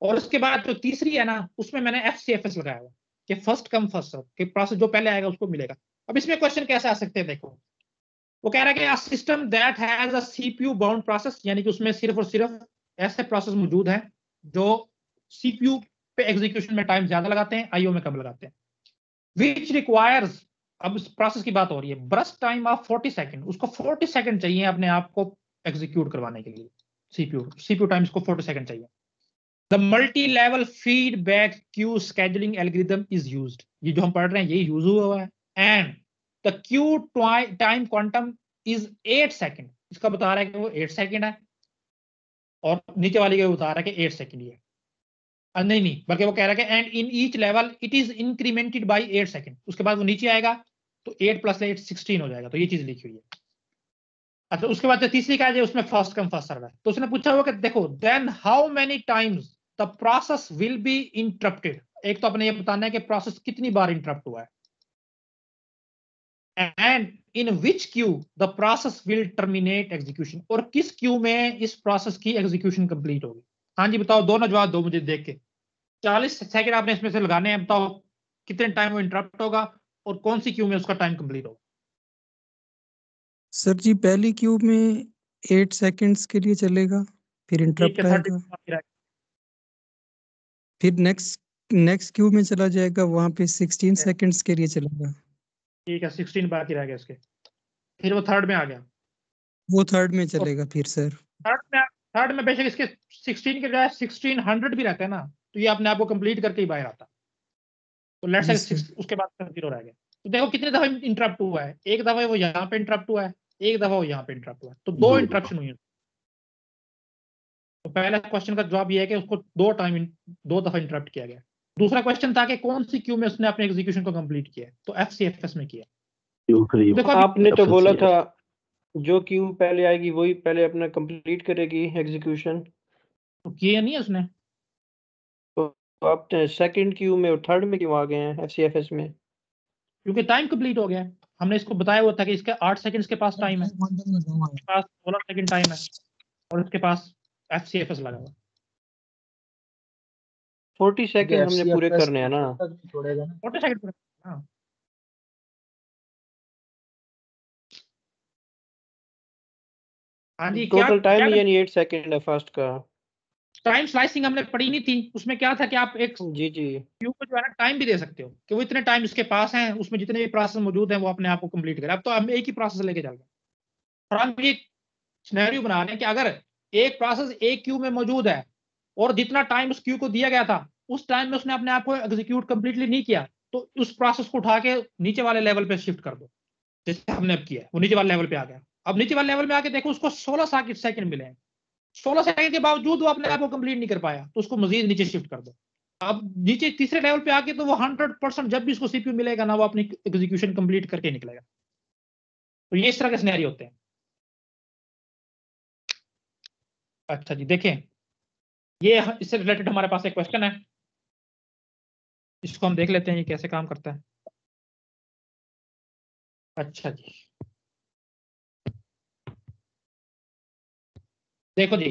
और उसके बाद जो तीसरी है ना उसमें मैंने FCFS लगाया हुआ कि फर्स्ट कम फर्स्ट सर्व, कि प्रोसेस जो पहले आएगा उसको मिलेगा। अब इसमें क्वेश्चन कैसे आ सकते हैं, देखो वो कह रहा है कि a system that has a CPU bound process, यानी कि उसमें सिर्फ और सिर्फ ऐसे प्रोसेस मौजूद हैं जो CPU पे एग्जीक्यूशन में टाइम ज्यादा लगाते हैं, IO में कम लगाते हैं। Which requires, अब इस प्रोसेस की बात हो रही है, बर्स्ट टाइम ऑफ 40 सेकंड, उसको 40 सेकंड चाहिए अपने आप को एग्जीक्यूट करवाने के लिए। CPU टाइम इसको 40 सेकंड चाहिए। The multi-level feedback queue scheduling algorithm is used, ये जो हम पढ़ रहे हैं यही यूज हुआ है। And the queue time quantum is 8 second, इसका बता रहा है कि वो 8 सेकंड है, और नीचे वाली का बता रहा है कि 8 सेकंड ही है। नहीं, बल्कि वो कह रहा है कि and in each level it is incremented by 8 second. उसके बाद वो नीचे आएगा तो 8 + 8 16 हो जाएगा। तो ये चीज लिखी हुई है। अच्छा, उसके बाद जो तीसरी का है उसमें फर्स्ट कम फर्स्ट सर्व है। तो उसने पूछा हुआ कि देखो then how many times the process will be interrupted. एक तो अपने ये बताना है कि प्रोसेस कितनी बार इंटरप्ट हुआ है, and in which Q the process will terminate execution, और किस क्यू में इस प्रोसेस की एग्जीक्यूशन कंप्लीट होगी। हाँ जी बताओ, दोनों जवाब दो मुझे देख के। 40 सेकंड आपने इसमें से लगाने हैं, बताओ कितने टाइम वो इंटरप्ट होगा और कौन सी क्यू में उसका टाइम कंप्लीट होगा। सर जी पहली क्यू में 8 सेकंड्स के लिए चलेगा, फिर इंटरप्ट आएगा, फिर नेक्स्ट क्यू में चला जाएगा, वहां पे 16 सेकंड्स के लिए चलेगा। ठीक है, 16 बाकी रह गया इसके। फिर वो थर्ड में आ गया, वो थर्ड में चलेगा फिर सर। थर्ड में बेशक इसके 16 के बजाय 1600 भी रहता है ना, तो ये अपने आप को कंप्लीट करके ही बाहर आता। तो लेट्स से उसके बाद 0 रह गया। तो देखो कितने दफा इंटरप्ट हुआ है, एक दफा वो यहाँ पे इंटरप्ट हुआ है, एक दफा वो यहाँ पे इंटरप्ट हुआ है, तो 2 इंटरप्शन हुई है। तो पहला क्वेश्चन का जवाब ये है कि उसको 2 दफा इंटरप्ट किया गया। दूसरा क्वेश्चन था कि कौन सी क्यू में उसने अपने एग्जीक्यूशन को कंप्लीट किया, तो FCFS में किया। देखो आपने तो बोला था जो क्यू पहले आएगी वही पहले अपना कंप्लीट करेगी एग्जीक्यूशन, तो किया नहीं है उसने। तो आप सेकंड क्यू में और थर्ड में क्यों आ गए हैं FCFS में? क्योंकि टाइम कंप्लीट हो गया है। हमने इसको बताया हुआ था कि इसके 8 सेकंड्स के पास टाइम है, इसके पास 16 सेकंड टाइम है, और इसके पास FCFS लगा हुआ 40 सेकंड हमने पूरे करने हैं ना। 40 सेकंड पूरे। हाँ हाँ जी, टोटल टाइम यानी 8 सेकंड है फर्स्ट का। टाइम स्लाइसिंग हमने पढ़ी नहीं थी, उसमें क्या था कि आप एक जी क्यू को जो है ना टाइम भी दे सकते हो कि वो इतने टाइम इसके पास हैं, उसमें जितने भी प्रोसेस मौजूद हैं वो अपने आप को कंप्लीट करे। अब तो हम एक ही प्रोसेस लेके चल रहे हैं, और हम ये सिनेरियो बना रहे हैं कि अगर एक प्रोसेस एक क्यू में मौजूद है और जितना टाइम उस क्यू को दिया गया था उस टाइम में उसने अपने आप को एग्जीक्यूट कंप्लीटली नहीं किया, तो उस प्रोसेस को उठा के नीचे वाले लेवल पे शिफ्ट कर दो, जैसे हमने अब किया। वो नीचे वाले लेवल पे आ गया। अब नीचे वाले लेवल में आके देखो उसको 16 सेकंड मिले हैं, 16 सेकंड के बावजूद वो अपने आप को कंप्लीट नहीं कर पाया, तो उसको मजीद नीचे शिफ्ट कर दो। अब नीचे तीसरे लेवल पे आके तो वो 100% जब भी उसको CPU मिलेगा ना वो अपनी एग्जीक्यूशन कंप्लीट करके निकलेगा। तो ये इस तरह के सिनेरियो होते हैं। अच्छा जी, देखें ये इससे रिलेटेड हमारे पास एक क्वेश्चन है, इसको हम देख लेते हैं ये कैसे काम करता है। अच्छा जी, देखो जी,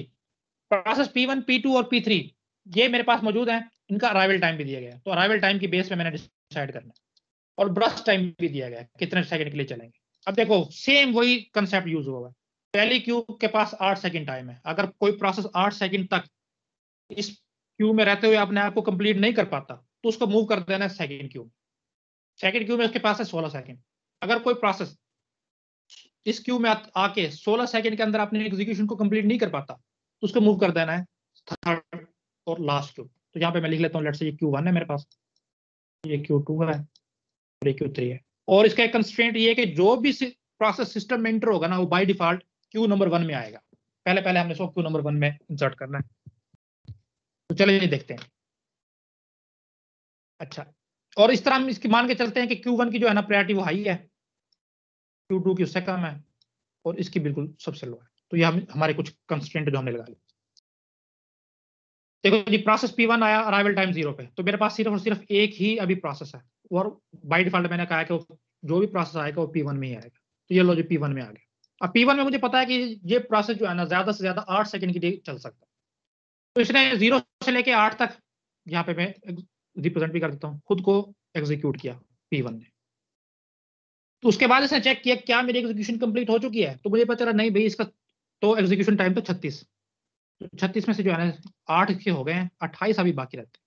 प्रोसेस P1, P2 और P3 ये मेरे पास मौजूद है, इनका अराइवल टाइम भी दिया गया है, तो अराइवल टाइम की बेस पे मैंने डिसाइड करना है, और ब्रस्ट टाइम भी दिया गया है कितने सेकंड के लिए चलेंगे। अब देखो सेम वही कंसेप्ट यूज हुआ है, पहली क्यू के पास 8 सेकंड टाइम है, अगर कोई प्रोसेस 8 सेकंड तक इस क्यू में रहते हुए अपने आप को कंप्लीट नहीं कर पाता तो उसको मूव कर देना है सेकंड क्यू में। सेकंड क्यू में उसके पास है 16 सेकंड। अगर कोई प्रोसेस इस क्यू में आके 16 सेकंड के अंदर अपने एग्जीक्यूशन को कंप्लीट नहीं कर पाता तो उसको मूव कर देना है थर्ड और लास्ट क्यू। तो यहाँ पे मैं लिख लेता हूँ, लेट्स से ये Q1 है मेरे पास, ये Q2 है और ये Q3 है, और इसका एक कंस्ट्रेंट ये है कि जो भी प्रोसेस सिस्टम में एंटर होगा ना वो बाय डिफॉल्ट क्यू नंबर 1 में आएगा। पहले हमने इसको क्यू नंबर 1 में इंसर्ट करना है। तो चलिए ये देखते हैं। अच्छा, और इस तरह हम इसकी मान के चलते हैं कि Q1 की जो है ना प्रायोरिटी वो हाई है, Q2 की उससे कम है और इसकी बिल्कुल सबसे लो है। तो ये हमारे कुछ कंस्ट्रेंट जो हमने लगा लिए। देखो जी, प्रोसेस P1 आया अराइवल टाइम 0 पे, तो मेरे पास सिर्फ और सिर्फ एक ही अभी प्रोसेस है, और बाय डिफॉल्ट मैंने कहा है कि जो भी प्रोसेस आएगा वो P1 में ही आएगा। तो ये लो जी P1 में आ गया। अब P1 में मुझे पता है कि ये प्रोसेस जो है ना ज्यादा से ज्यादा 8 सेकंड के लिए चल सकता है, तो इसने 0 से लेके 8 तक, यहाँ पे मैं रिप्रेजेंट भी कर देता हूँ, खुद को एग्जीक्यूट किया P1 ने। तो उसके बाद इसने चेक किया क्या मेरी एग्जीक्यूशन कंप्लीट हो चुकी है, तो मुझे पता चला नहीं भाई इसका तो एग्जीक्यूशन टाइम तो 36, 36 में से जो है ना 8 के हो गए हैं, 28 अभी बाकी रहते हैं।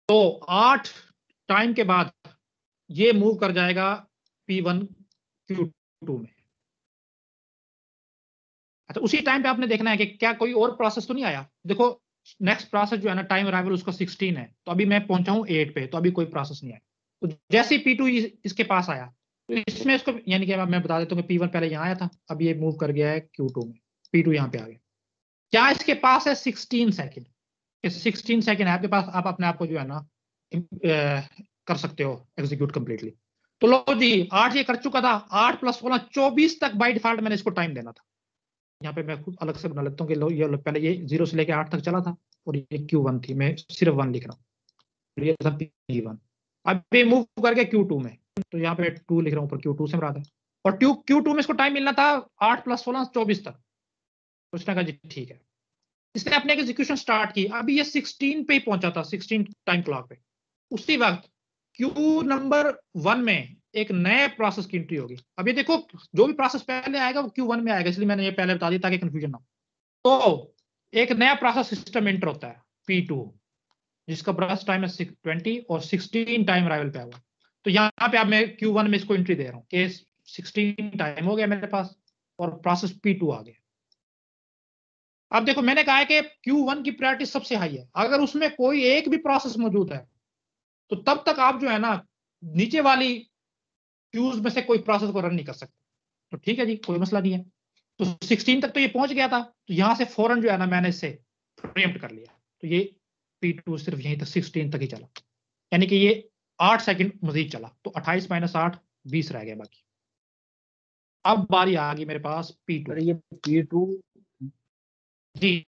तो 8 टाइम के बाद ये मूव कर जाएगा P1 Q2 में। अच्छा, उसी टाइम पे आपने देखना है कि क्या कोई और प्रोसेस तो नहीं आया। देखो नेक्स्ट प्रोसेस जो है ना टाइम अराइवल उसका 16 है, तो अभी मैं पहुंचा हूं 8 पे, तो अभी कोई प्रोसेस नहीं आया। तो जैसे ही P2 इसके पास आया तो इसमें इसको यानी कि मैं बता देता हूँ कि P1 पहले यहाँ आया था, अब ये मूव कर गया है Q2 में, P2 यहाँ पे आ गया। क्या इसके पास है 16 सेकंड, 16 सेकंड है आपके पास, आप अपने आप को जो है ना कर सकते हो एग्जीक्यूट कंप्लीटली। तो लो जी 8 ये कर चुका था, 8 + 16 24 तक बाय डिफॉल्ट मैंने इसको टाइम देना था। यहाँ पे मैं खुद अलग से बना लेता हूँ कि लो ये पहले ये 0 से लेके 8 तक चला था और ये Q1 थी, मैं सिर्फ 1 लिख रहा हूँ, ये था P1। अब ये मूव करके Q2 में, तो यहाँ पे 2 लिख रहा हूँ, ऊपर Q2 से मुराद है, और Q2 में इसको टाइम मिलना था 8 + 16 24 तक। तो उसने कहा जी ठीक है, इसने अपने एग्जीक्यूशन स्टार्ट की। अभी ये 16 पे ही पहुंचा था, 16 टाइम क्लॉक पे। उसी वक्त क्यू नंबर 1 में एक नए प्रोसेस की एंट्री होगी। अब ये देखो जो भी प्रोसेस पहले आएगा वो Q1 में आएगा, इसलिए मैंने ये पहले बता दिया ताकि कंफ्यूजन ना हो। तो एक नया प्रोसेस सिस्टम एंटर होता है P2, जिसका ब्रस्ट टाइम है 20 और 16 टाइम अराइवल पे हुआ। तो यहाँ पे अब मैं Q1 में इसको एंट्री दे रहा हूँ कि 16 टाइम हो गया मेरे पास और प्रोसेस P2 आ गया। अब देखो मैंने कहा है कि Q1 की प्रायोरिटी सबसे हाई है, अगर उसमें कोई एक भी प्रोसेस मौजूद है तो तब तक आप जो है ना नीचे वाली क्यूज में से कोई प्रोसेस को रन नहीं कर सकते। तो ठीक है जी, कोई मसला नहीं है। तो 16 तक तो ये पहुंच गया था, तो यहां से फौरन जो है ना मैंने इससे प्रीएम्प्ट कर लिया, तो ये P2 सिर्फ यहीं तक 16 तक ही चला, यानी कि ये 8 सेकंड मजीद चला, तो 28 - 8 20 रह गया बाकी। अब बारी आ गई मेरे पास P2। ये P2 जी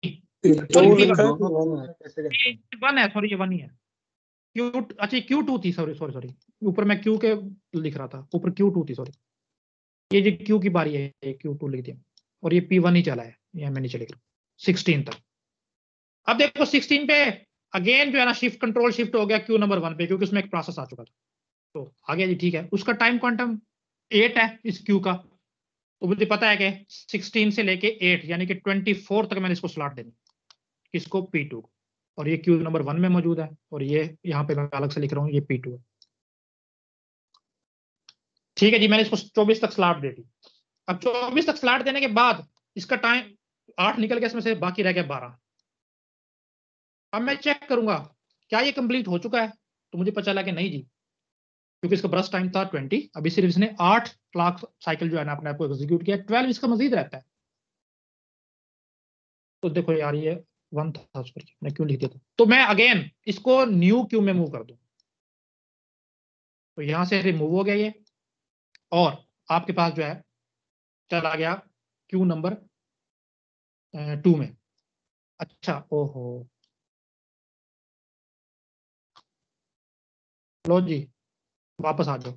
वन है, सॉरी ये 1 ही है। अच्छा Q2 थी, सॉरी ऊपर मैं Q के लिख रहा था, ऊपर Q2 थी, सॉरी ये जो Q की बारी है Q2 लिख दिया, और ये P1 ही चला है, यहाँ मैं नीचे लिख रहा हूँ 16 तक। अब देखो 16 पे अगेन जो है ना शिफ्ट कंट्रोल शिफ्ट हो गया Q नंबर 1 पे, क्योंकि उसमें एक प्रोसेस आ चुका था, तो आ गया जी ठीक है। उसका टाइम क्वांटम 8 है इस Q का, तो मुझे पता है कि 16 से लेके 8 यानी कि 24 तक मैंने इसको स्लॉट देनी, किसको P2 को, और ये Q नंबर 1 में मौजूद है, और ये यहाँ पे मैं अलग से लिख रहा हूँ ये P2 है। ठीक है जी, मैंने इसको 24 तक स्लॉट दे दी। अब 24 तक स्लॉट देने के बाद इसका टाइम 8 निकल गया, इसमें से बाकी रह गया 12। अब मैं चेक करूंगा क्या ये कंप्लीट हो चुका है, तो मुझे पता चला कि नहीं जी, क्योंकि इसका ब्रस्ट टाइम था 20, अभी सिर्फ इसने 8 क्लॉक साइकिल जो है ना अपने आप को एग्जीक्यूट किया, 12 इसका मजीद रहता है। तो देखो यार ये 1 था, मैं क्यों लिख देता, तो मैं अगेन इसको न्यू क्यू में मूव कर दूं, तो यहां से रिमूव हो गया ये, और आपके पास जो है चला गया क्यू नंबर 2 में। अच्छा, ओहो, लो जी वापस आ जाओ।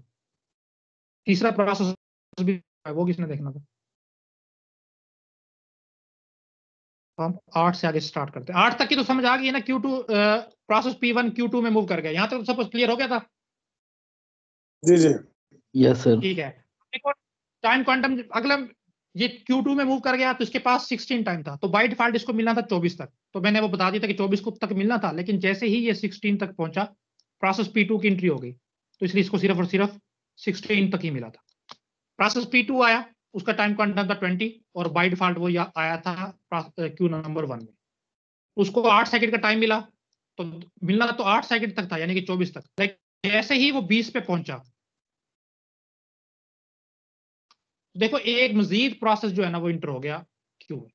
तीसरा प्रोसेस भी है, वो किसने देखना था? हम 8 से आगे स्टार्ट करते हैं। 8 तक की तो समझ आ गई है ना। Q2 प्रोसेस P1 Q2 में मूव कर गया, यहाँ तक तो सब कुछ क्लियर हो गया था। जी जी यस सर। ठीक है, देखो टाइम क्वांटम अगला ये Q2 में मूव कर गया तो इसके पास 16 टाइम था, तो बाय डिफॉल्ट इसको मिलना था 24 तक। तो मैंने वो बता दिया था कि 24 को तक मिलना था, लेकिन जैसे ही ये 16 तक पहुंचा प्रोसेस P2 की एंट्री हो गई, तो इसलिए इसको सिर्फ और सिर्फ 16 तक ही मिला था। प्रोसेस P2 आया, उसका टाइम क्वांटम था 20 और बाय डिफॉल्ट वो आया था क्यू नंबर 1 में। उसको 8 सेकंड का टाइम मिला, तो मिलना तो 8 सेकंड तक था, यानी कि 24 तक। लेकिन जैसे ही वो 20 पे पहुंचा, देखो एक मजीद प्रोसेस जो है ना वो इंटर हो गया क्यू में।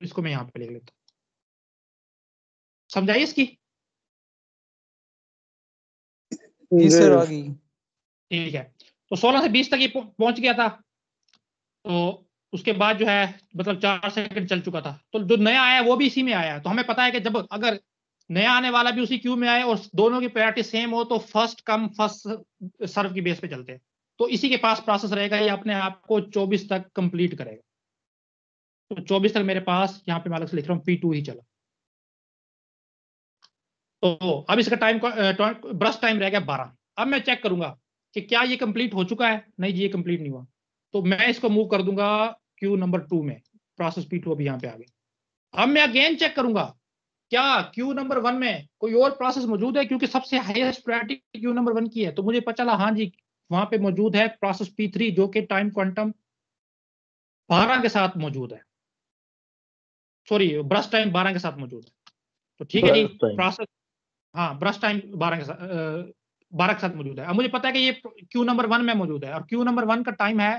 इसको मैं यहां पे लिख लेता हूं, समझाइए इसकी। जी सर आ गई। ठीक है, तो 16 से 20 तक ये पहुंच गया था, तो उसके बाद जो है मतलब 4 सेकंड चल चुका था। तो जो नया आया वो भी इसी में आया है। तो हमें पता है कि जब अगर नया आने वाला भी उसी क्यू में आए और दोनों की प्रायोरिटी सेम हो तो फर्स्ट कम फर्स्ट सर्व की बेस पे चलते हैं। तो इसी के पास प्रोसेस रहेगा, ये अपने आप को 24 तक कंप्लीट करेगा। तो 24 तक मेरे पास यहाँ पे मैं अलग से लिख रहा हूँ P2 ही चला। तो अब इसका टाइम ब्रश टाइम रह गया 12। अब मैं चेक करूंगा कि क्या ये कंप्लीट हो चुका है। नहीं जी, ये कंप्लीट नहीं हुआ, तो मैं इसको मूव कर दूंगा क्यू नंबर 2 में। प्रोसेस P2 अभी यहाँ पे आ गई। अब मैं अगेन चेक करूंगा क्या क्यू नंबर 1 में कोई और प्रोसेस मौजूद है, क्योंकि सबसे हाईएस्ट प्रायोरिटी क्यू नंबर 1 की है। तो मुझे पता चला हाँ जी, वहां पे मौजूद है प्रोसेस P3 जो कि टाइम क्वांटम 12 के साथ मौजूद है। सॉरी, ब्रश टाइम 12 के साथ मौजूद है। तो ठीक है जी, प्रोसेस हाँ ब्रश टाइम 12 के साथ मौजूद है। अब मुझे पता है कि ये क्यू नंबर 1 में मौजूद है और क्यू नंबर 1 का टाइम है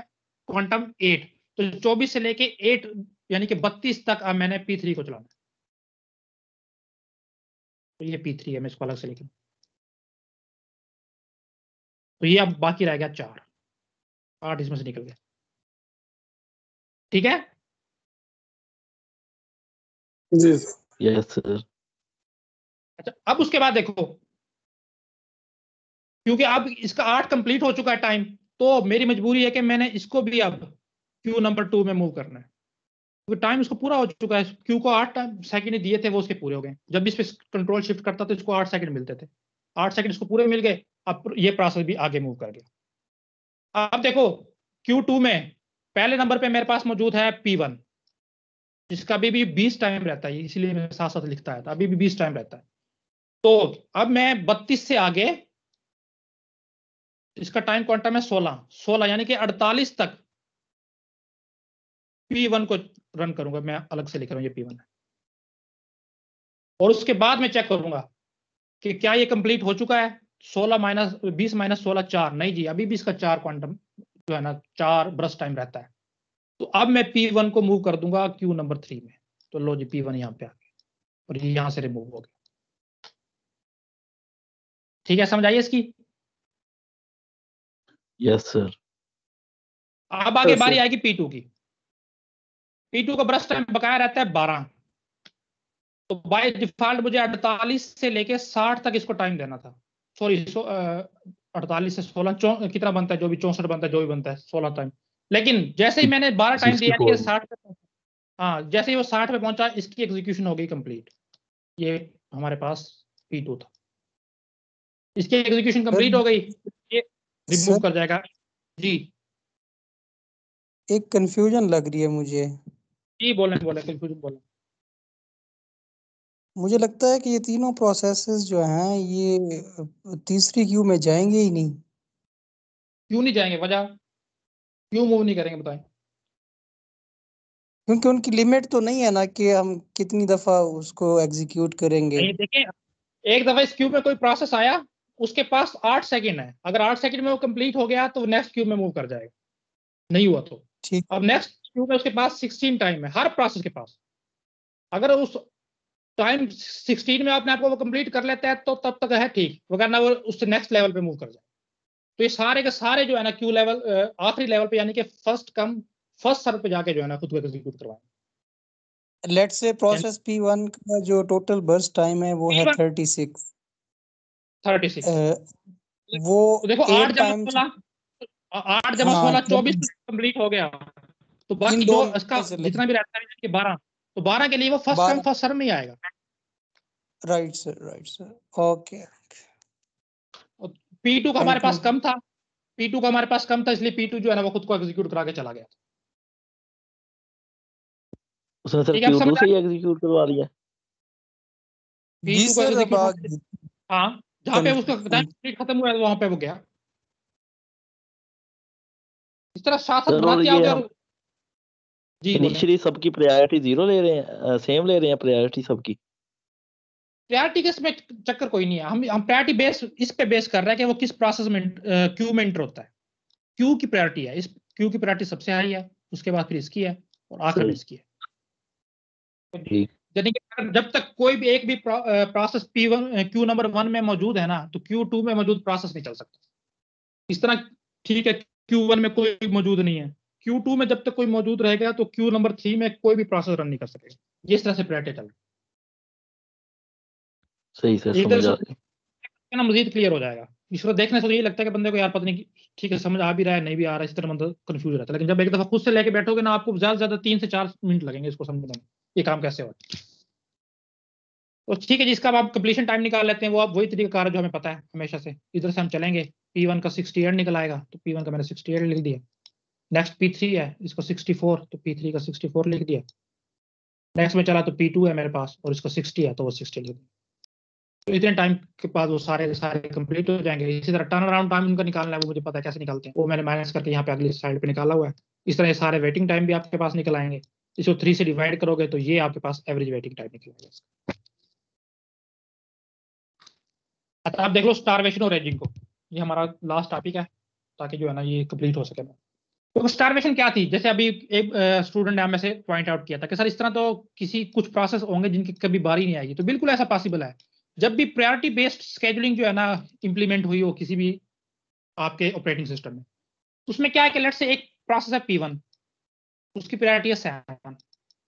क्वांटम 8। तो 24 से लेके 8 यानी कि 32 तक अब मैंने P3 को चलाना। तो ये P3 है, मैं इसको अलग से लिखूं। तो ये अब बाकी रह गया 4, 8 इसमें से निकल गया। ठीक है जी यस सर। अच्छा, अब उसके बाद देखो, क्योंकि अब इसका 8 कंप्लीट हो चुका है टाइम, तो मेरी मजबूरी है कि मैंने इसको भी अब क्यू नंबर 2 में मूव करना है, क्योंकि टाइम इसको पूरा हो चुका है। क्यू को 8 सेकंड दिए थे, वो उसके पूरे हो गए। जब इस पे कंट्रोल शिफ्ट करता तो इसको 8 सेकंड मिलते थे, 8 सेकंड इसको पूरे मिल गए। अब ये प्रोसेस भी आगे मूव कर गया। अब देखो Q2 में पहले नंबर पे मेरे पास मौजूद है P1, जिसका अभी भी 20 टाइम रहता है, इसलिए मैं साथ साथ लिखता है, अभी भी 20 टाइम रहता है। तो अब मैं 32 से आगे इसका टाइम क्वांटम है 16 यानी कि 48 तक P1 को रन करूंगा। मैं अलग से लिख रहा हूं, ये P1 है। और उसके बाद मैं चेक करूंगा कि क्या ये कंप्लीट हो चुका है। 20 माइनस 16 4। नहीं जी, अभी भी इसका 4 क्वांटम जो है ना 4 ब्रश टाइम रहता है। तो अब मैं P1 को मूव कर दूंगा क्यू नंबर 3 में। तो लो जी, P1 यहाँ पे आ गया और ये यहां से रिमूव हो गया। ठीक है, समझ आई इसकी? Yes sir. अब आगे बारी आएगी P2 की। P2 का ब्रश टाइम बकाया रहता है 12। तो बाय डिफॉल्ट मुझे 48 से लेके 60 तक इसको टाइम देना था। सॉरी, 48 से 16 कितना बनता है, जो भी 64 बनता है, जो भी बनता है 16 टाइम। लेकिन जैसे ही मैंने 12 टाइम दिया कि 60 पे, हाँ जैसे ही वो 60 पे पहुंचा, इसकी एग्जीक्यूशन हो गई कंप्लीट। ये हमारे पास P2 था, इसकी एग्जीक्यूशन कंप्लीट हो गई, ये रिमूव कर जाएगा जी। एक कंफ्यूजन लग रही है मुझे। जी बोले कंफ्यूजन बोले। मुझे लगता है कि ये तीनों प्रोसेसेस जो हैं ये तीसरी क्यू में जाएंगे ही नहीं। क्यों नहीं जाएंगे? वजह क्यों मूव नहीं करेंगे, बताएं। क्योंकि उनकी लिमिट तो नहीं है ना कि हम कितनी दफा उसको एग्जीक्यूट करेंगे। नहीं, देखिए एक दफा इस क्यू में कोई प्रोसेस आया, उसके पास 8 सेकंड है। अगर 8 सेकंड में वो कंप्लीट हो गया तो नेक्स्ट क्यू में मूव कर जाएगा, नहीं हुआ तो ठीक। अब नेक्स्ट क्यू में उसके पास 16 टाइम है हर प्रोसेस के पास। अगर उस टाइम 16 में अपने आप को वो कंप्लीट कर लेता है तो तब तक है ठीक, वरना वो उससे नेक्स्ट लेवल पे मूव कर जाए। तो ये सारे के सारे जो है ना क्यू लेवल आखिरी लेवल पे यानी कि फर्स्ट कम फर्स्ट सर्व पे जाके जो है ना खुद को एग्जीक्यूट करवाएं। लेट्स से प्रोसेस P1 का जो टोटल बर्स्ट टाइम है वो है 36 वो देखो 8 जमा टाइम 16 8 जमा 16 24 कंप्लीट हो गया, तो बाकी जो इसका जितना भी रहता है कि 12, तो 12 के लिए वो फर्स्ट कम फर्स्ट सर्व में आएगा। Right sir okay. P2 का हमारे पास कम था, P2 का हमारे पास कम था, इसलिए P2 जो है ना वो खुद को एग्जीक्यूट करा के चला गया। उसने सर Q2 से ही एग्जीक्यूट करवा दिया। P2 को एग्जीक्यूट, हाँ, जहाँ पे उसका टाइम खत्म हुआ है वहां पे वो गया। इस तरह साथ बनाते आओगे। जी इनिशियली सबकी प्रायोरिटी 0 ले रहे हैं, सेम ले रहे हैं प्रायोरिटी सबकी। प्रायोरिटी के इसमें चक्कर कोई नहीं है, हम प्रायोरिटी बेस इस पे बेस कर रहे हैं कि वो किस प्रोसेस में क्यू में एंटर होता है। क्यू की प्रायोरिटी है, इस क्यू की प्रायोरिटी सबसे हाई है, उसके बाद फिर इसकी है और आखिर में इसकी है। यानी कि जब तक कोई भी एक भी प्रोसेस P1 क्यू नंबर 1 में मौजूद है ना, तो Q2 में मौजूद प्रोसेस नहीं चल सकता। इस तरह ठीक है, Q1 में कोई मौजूद नहीं है, Q2 में जब तक कोई मौजूद रहेगा तो Q नंबर 3 में कोई भी प्रोसेस रन नहीं कर सकेगा। ये इस तरह से प्रायोरिटी चल, सही सर, समझ आ ना मजीद क्लियर हो जाएगा। इसको देखने से तो ये लगता है कि बंदे को यार पता नहीं ठीक है समझ आ भी रहा है नहीं भी आ रहा है, इस तरह बंदा कंफ्यूज रहता है। लेकिन जब एक दफा खुद से लेके बैठोगे ना, आपको ज्यादा से ज्यादा 3 से 4 मिनट लगेंगे इसको समझने में ये काम कैसे होता है। तो ठीक है, जिसका आप कंप्लीशन टाइम निकाल लेते हैं, वो आप वही तरीका जो हमें पता है हमेशा से। इधर से हम चलेंगे, P1 का 68 निकल आएगा, तो P1 का मैंने 68 लिख दिया। नेक्स्ट P3 है, इसको 64, तो P3 का 64 लिख दिया। नेक्स्ट में चला तो P2 है मेरे पास और इसको 60 है, तो वो 60 लिख दिया। तो इतने टाइम के बाद वो सारे कंप्लीट हो जाएंगे। इसी तरह टर्न अराउंड टाइम उनका निकालना है, वो मुझे पता है कैसे निकालते हैं, वो मैंने माइनस करके यहाँ पे अगली साइड पे निकाला हुआ है। इस तरह ये सारे वेटिंग टाइम भी आपके पास निकल आएंगे। इसको 3 से डिवाइड करोगे तो ये आपके पास एवरेज वेटिंग टाइम निकलेगा। अच्छा, आप देख लो स्टारवेशन और एजिंग को, ये हमारा लास्ट टॉपिक है ताकि जो है ना ये कंप्लीट हो सके। तो स्टारवेशन क्या थी, जैसे अभी एक स्टूडेंट ने हमें से पॉइंट आउट किया था कि सर इस तरह तो किसी कुछ प्रोसेस होंगे जिनकी कभी बारी नहीं आएगी। तो बिल्कुल ऐसा पॉसिबल है। जब भी प्रायोरिटी बेस्ड शेड्यूलिंग जो है ना इंप्लीमेंट हुई हो किसी भी आपके ऑपरेटिंग सिस्टम में, उसमें क्या है कि लेट से एक प्रोसेस है P1, उसकी प्रायोरिटी है 7।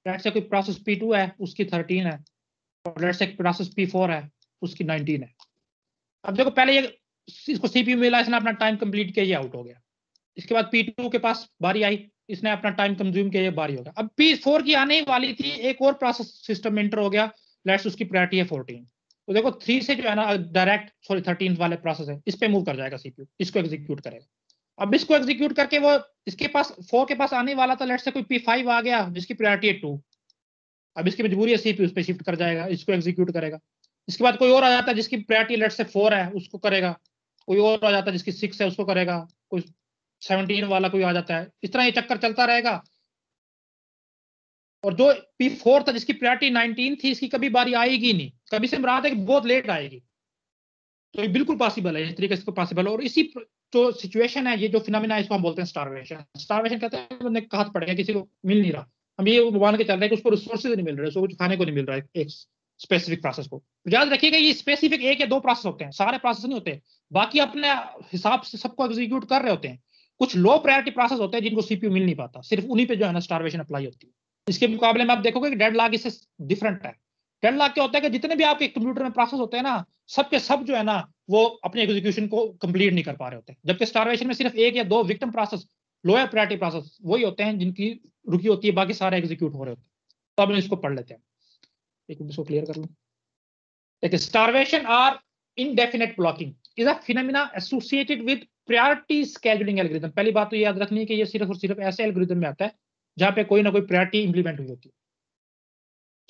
लेट से कोई प्रोसेस P2 है, उसकी 13 है, और लेट से एक प्रोसेस P4 है, उसकी 19 है। अब देखो पहले ये इसको CPU मिला, इसने अपना टाइम कंप्लीट किया, ये आउट हो गया। इसके बाद P2 के पास बारी आई, इसने अपना टाइम कंज्यूम किया, ये बारी हो गया। अब P4 की आने वाली थी, एक और प्रोसेस सिस्टम में एंटर हो गया, लेट्स उसकी प्रायोरिटी है 14। तो देखो 3 से जो है ना डायरेक्ट 13 वाले प्रोसेस है, इस पे मूव कर जाएगा CPU, इसको एग्जीक्यूट करेगा। अब इसको एग्जीक्यूट करके वो इसके पास 4 के पास आने वाला था, लेट्स से कोई P5 आ गया जिसकी प्रायोरिटी है 2। अब इसकी मजबूरी है CPU उस पे शिफ्ट कर जाएगा, इसको एग्जीक्यूट करेगा। इसके बाद कोई और आ जाता है जिसकी प्रायोरिटी लेट्स से 4 है, उसको करेगा। कोई और आ जाता है जिसकी 6 है, उसको करेगा। कोई 17 वाला कोई आ जाता है। इस तरह ये चक्कर चलता रहेगा। और जो P4 था जिसकी प्रायोरिटी 19 थी, इसकी कभी बारी आएगी नहीं, कभी से मुराद है कि बहुत लेट आएगी। तो ये बिल्कुल पॉसिबल है, इस तरीके से पॉसिबल है। और इसी जो सिचुएशन है, ये जो फिनोमेना है, इसको हम बोलते हैं स्टारवेशन। स्टारवेशन कहते हैं बंदे का हाथ पड़ गया, किसी को मिल नहीं रहा। हम ये मान के चल रहे हैं कि उसको रिसोर्सेज नहीं मिल रहे, उसको कुछ खाने को नहीं मिल रहा है एक स्पेसिफिक प्रोसेस को। याद रखिएगा ये स्पेसिफिक 1 या 2 प्रोसेस होते हैं, सारे प्रोसेस नहीं होते। बाकी अपने हिसाब से सबको एग्जीक्यूट कर रहे होते हैं। कुछ लो प्रायोरिटी प्रोसेस होते हैं जिनको CPU मिल नहीं पाता, सिर्फ उन्हीं पे जो है ना स्टारवेशन अप्लाई होती है। इसके मुकाबले में आप देखोगे कि डेडलॉक इससे डिफरेंट है। डेडलॉक क्या होता है कि जितने भी आपके कंप्यूटर में प्रोसेस होते हैं ना, सब के सब जो है ना वो अपने एग्जीक्यूशन को कंप्लीट नहीं कर पा रहे होते। जबकि स्टारवेशन में सिर्फ 1 या 2 victim process, lower priority process वही होते हैं जिनकी रुकी होती है, बाकी सारे एग्जीक्यूट हो रहे होते हैं। तो अब इसको पढ़ लेते हैं, एक इसको क्लियर कर लूं। देखिए, स्टारवेशन और indefinite blocking is a phenomena associated with priority scheduling algorithm। पहली बात तो याद रखनी है कि ये सिर्फ और सिर्फ ऐसे एल्गोरिथम में आता है जहां पे कोई ना कोई प्रायोरिटी इंप्लीमेंट हुई होती है।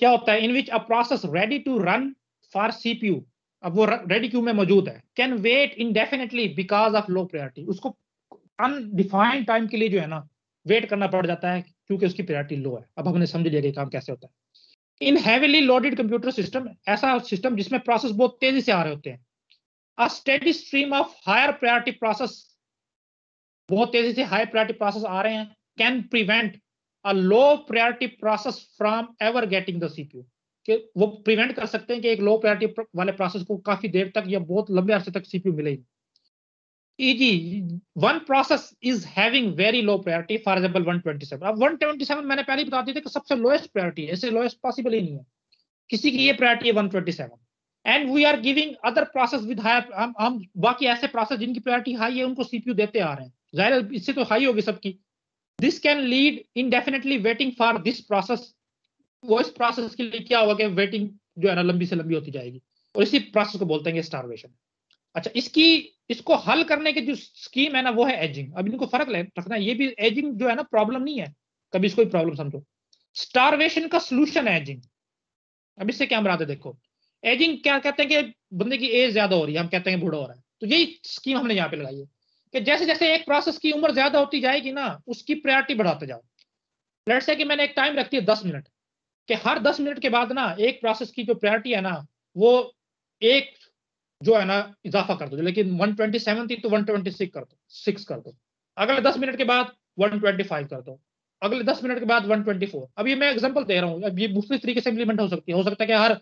क्या होता है, in which a process ready to run for CPU, अब वो रेडी क्यू में मौजूद है, can wait indefinitely because of low priority, उसको अनडिफाइंड टाइम के लिए जो है ना वेट करना पड़ जाता है क्योंकि उसकी प्रायोरिटी लो है। अब हमने समझ लिया कि काम कैसे होता है। In heavily loaded computer system, ऐसा सिस्टम जिसमें प्रोसेस बहुत तेजी से आ रहे होते हैं, a steady stream of higher priority process, बहुत तेजी से हाई प्रायोरिटी प्रोसेस आ रहे हैं, can prevent a low priority process from ever getting the CPU, कि वो प्रिवेंट कर सकते हैं कि एक लो प्रायोरिटी वाले प्रोसेस को काफी देर तक या बहुत लंबे अरसे तक CPU मिले ही। जी, one process is having very low priority, for example 127। अब 127 मैंने पहले ही बता दिया था कि सबसे लोएस्ट प्रायोरिटी है, इससे लोएस्ट पॉसिबल ही नहीं है, किसी की ये प्रायोरिटी है 127, and we are giving other process with high, हम बाकी ऐसे प्रोसेस जिनकी प्रायोरिटी हाई है उनको सीपीयू देते आ रहे हैं, जाहिर है इससे तो हाई होगी सबकी। This can lead indefinitely waiting for this process, वो इस प्रोसेस के लिए क्या होगा कि वेटिंग जो है ना लंबी से लंबी होती जाएगी, और इसी प्रोसेस को बोलते हैं स्टारवेशन। अच्छा, इसको हल करने की जो स्कीम है ना वो है एजिंग। अब इनको फर्क रखना है, ये भी एजिंग जो है ना प्रॉब्लम नहीं है, कभी इसको प्रॉब्लम समझो। स्टारवेशन का सॉल्यूशन है एजिंग। अब इससे क्या मराद है, देखो एजिंग क्या कहते हैं कि बंदे की एज ज्यादा हो रही है, हम कहते हैं बूढ़ा हो रहा है, तो यही स्कीम हमने यहाँ पे लगाई है कि जैसे जैसे एक प्रोसेस की उम्र ज्यादा होती जाएगी ना उसकी प्रायोरिटी बढ़ाते जाओ। लेट्स से कि मैंने एक टाइम रखती है 10 मिनट, कि हर 10 मिनट के बाद ना एक प्रोसेस की जो प्रायोरिटी है ना वो एक जो है ना इजाफा कर दो, लेकिन 127 थी तो 126 कर दो, 6 कर दो। अगले 10 मिनट के बाद 125 कर दो, अगले 10 मिनट के बाद 124। अब ये मैं एग्जांपल दे रहा हूँ, अब ये मुख्तलिफ तरीके से इंप्लीमेंट हो सकती है, हो सकता है कि हर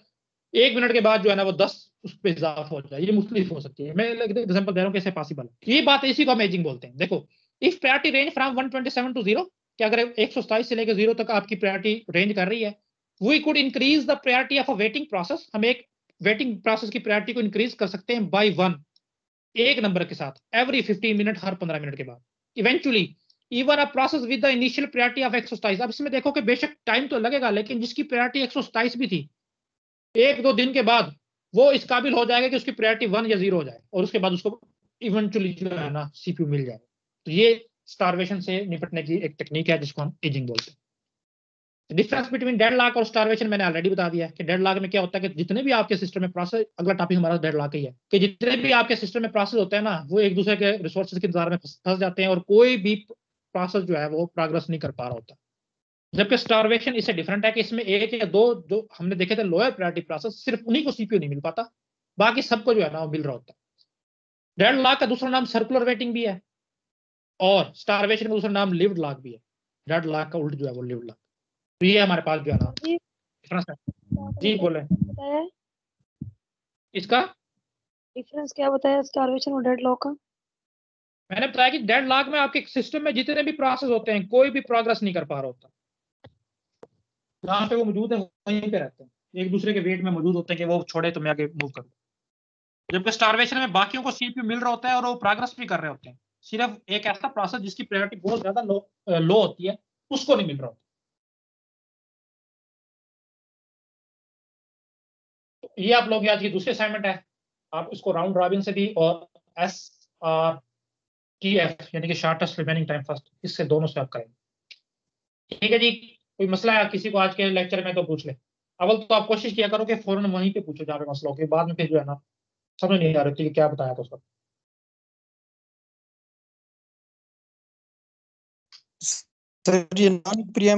1 मिनट के बाद जो है ना वो 10 उस पर इजाफा हो जाए, ये मुख्तलिफ हो सकती है, मैं एग्जांपल दे रहा हूँ कैसे पॉसिबल है। ये बात है, इसी को हम एजिंग बोलते हैं। देखो, if priority range from 127 to 0, कि अगर 127 से लेकर 0 तक आपकी प्रायोरिटी रेंज कर रही है, we could increase the priority of a waiting process, हम एक वेटिंग प्रोसेस की प्रायोरिटी को इंक्रीज कर सकते हैं बाय 1, एक नंबर के साथ, एवरी 15 मिनट, हर 15 मिनट के बाद। Eventually even a process with the initial priority of 127, अब इसमें देखो कि बेशक टाइम तो लगेगा, लेकिन जिसकी प्रायोरिटी 127 भी थी, 1-2 दिन के बाद वो इस काबिल हो जाएगा कि उसकी प्रायोरिटी 1 या 0 हो जाए, और उसके बाद उसको इवेंचुअली जो है ना सीपीयू मिल जाए। तो ये स्टारवेशन से निपटने की एक टेक्निक है जिसको हम एजिंग बोलते हैं। डिफरेंस बिटवीन डेडलॉक और स्टारवेशन मैंने ऑलरेडी बता दिया है कि डेडलॉक में क्या होता है कि जितने भी आपके सिस्टम में प्रोसेस, अगला टॉपिक हमारा डेडलॉक ही है, कि जितने भी आपके सिस्टम में प्रोसेस होते हैं ना वो एक दूसरे के रिसोर्सेज के इंतजार में फंस जाते हैं और कोई भी प्रोसेस जो है वो प्रोग्रेस नहीं कर पा रहा होता। जबकि स्टारवेशन इससे डिफरेंट है कि इसमें एक या दो जो हमने देखे थे लोअर प्रायोरिटी प्रोसेस, सिर्फ उन्हीं को सीपीयू नहीं मिल पाता, बाकी सबको जो है ना वो मिल रहा होता है। डेडलॉक का दूसरा नाम सर्कुलर वेटिंग भी है, और स्टारवेशन का दूसरा नाम लिव्ड लॉक भी है। डेडलॉक का उल्ट जो है वो लिव्ड लॉक। तो ये हमारे पास जो है ना डिफरेंस है। जी बोले, इसका डिफरेंस क्या बताया स्टारवेशन और डेडलॉक का? मैंने बताया कि डेडलॉक में आपके सिस्टम में जितने भी प्रोसेस होते हैं कोई भी प्रोग्रेस नहीं कर पा रहा होता, जहाँ पे वो मौजूद है वहीं पे रहते हैं, एक दूसरे के वेट में मौजूद होते हैं कि वो छोड़े तो मैं आगे मूव करूँ। जबकि स्टारवेशन में बाकियों को सीपीयू मिल रहा होता है और वो प्रोग्रेस भी कर रहे होते हैं, सिर्फ एक ऐसा प्रोसेस जिसकी प्रायोरिटी बहुत ज्यादा लो होती है उसको नहीं मिल रहा होता। ये आप लोग आज की दूसरी असाइनमेंट है, आप इसको राउंड रॉबिन से भी और SRTF यानी कि शॉर्टेस्ट रिमेनिंग टाइम फर्स्ट, इससे दोनों से आप करेंगे। ठीक है जी, कोई मसला है किसी को आज के लेक्चर में तो पूछ ले। अव्वल तो आप कोशिश किया करो कि फौरन वहीं पे पूछो जहाँ पे मसला हो, के बाद में फिर जो है ना समझ नहीं आ रही थी कि क्या बताया था उसका। सर ये नॉन प्रीएम्प्ट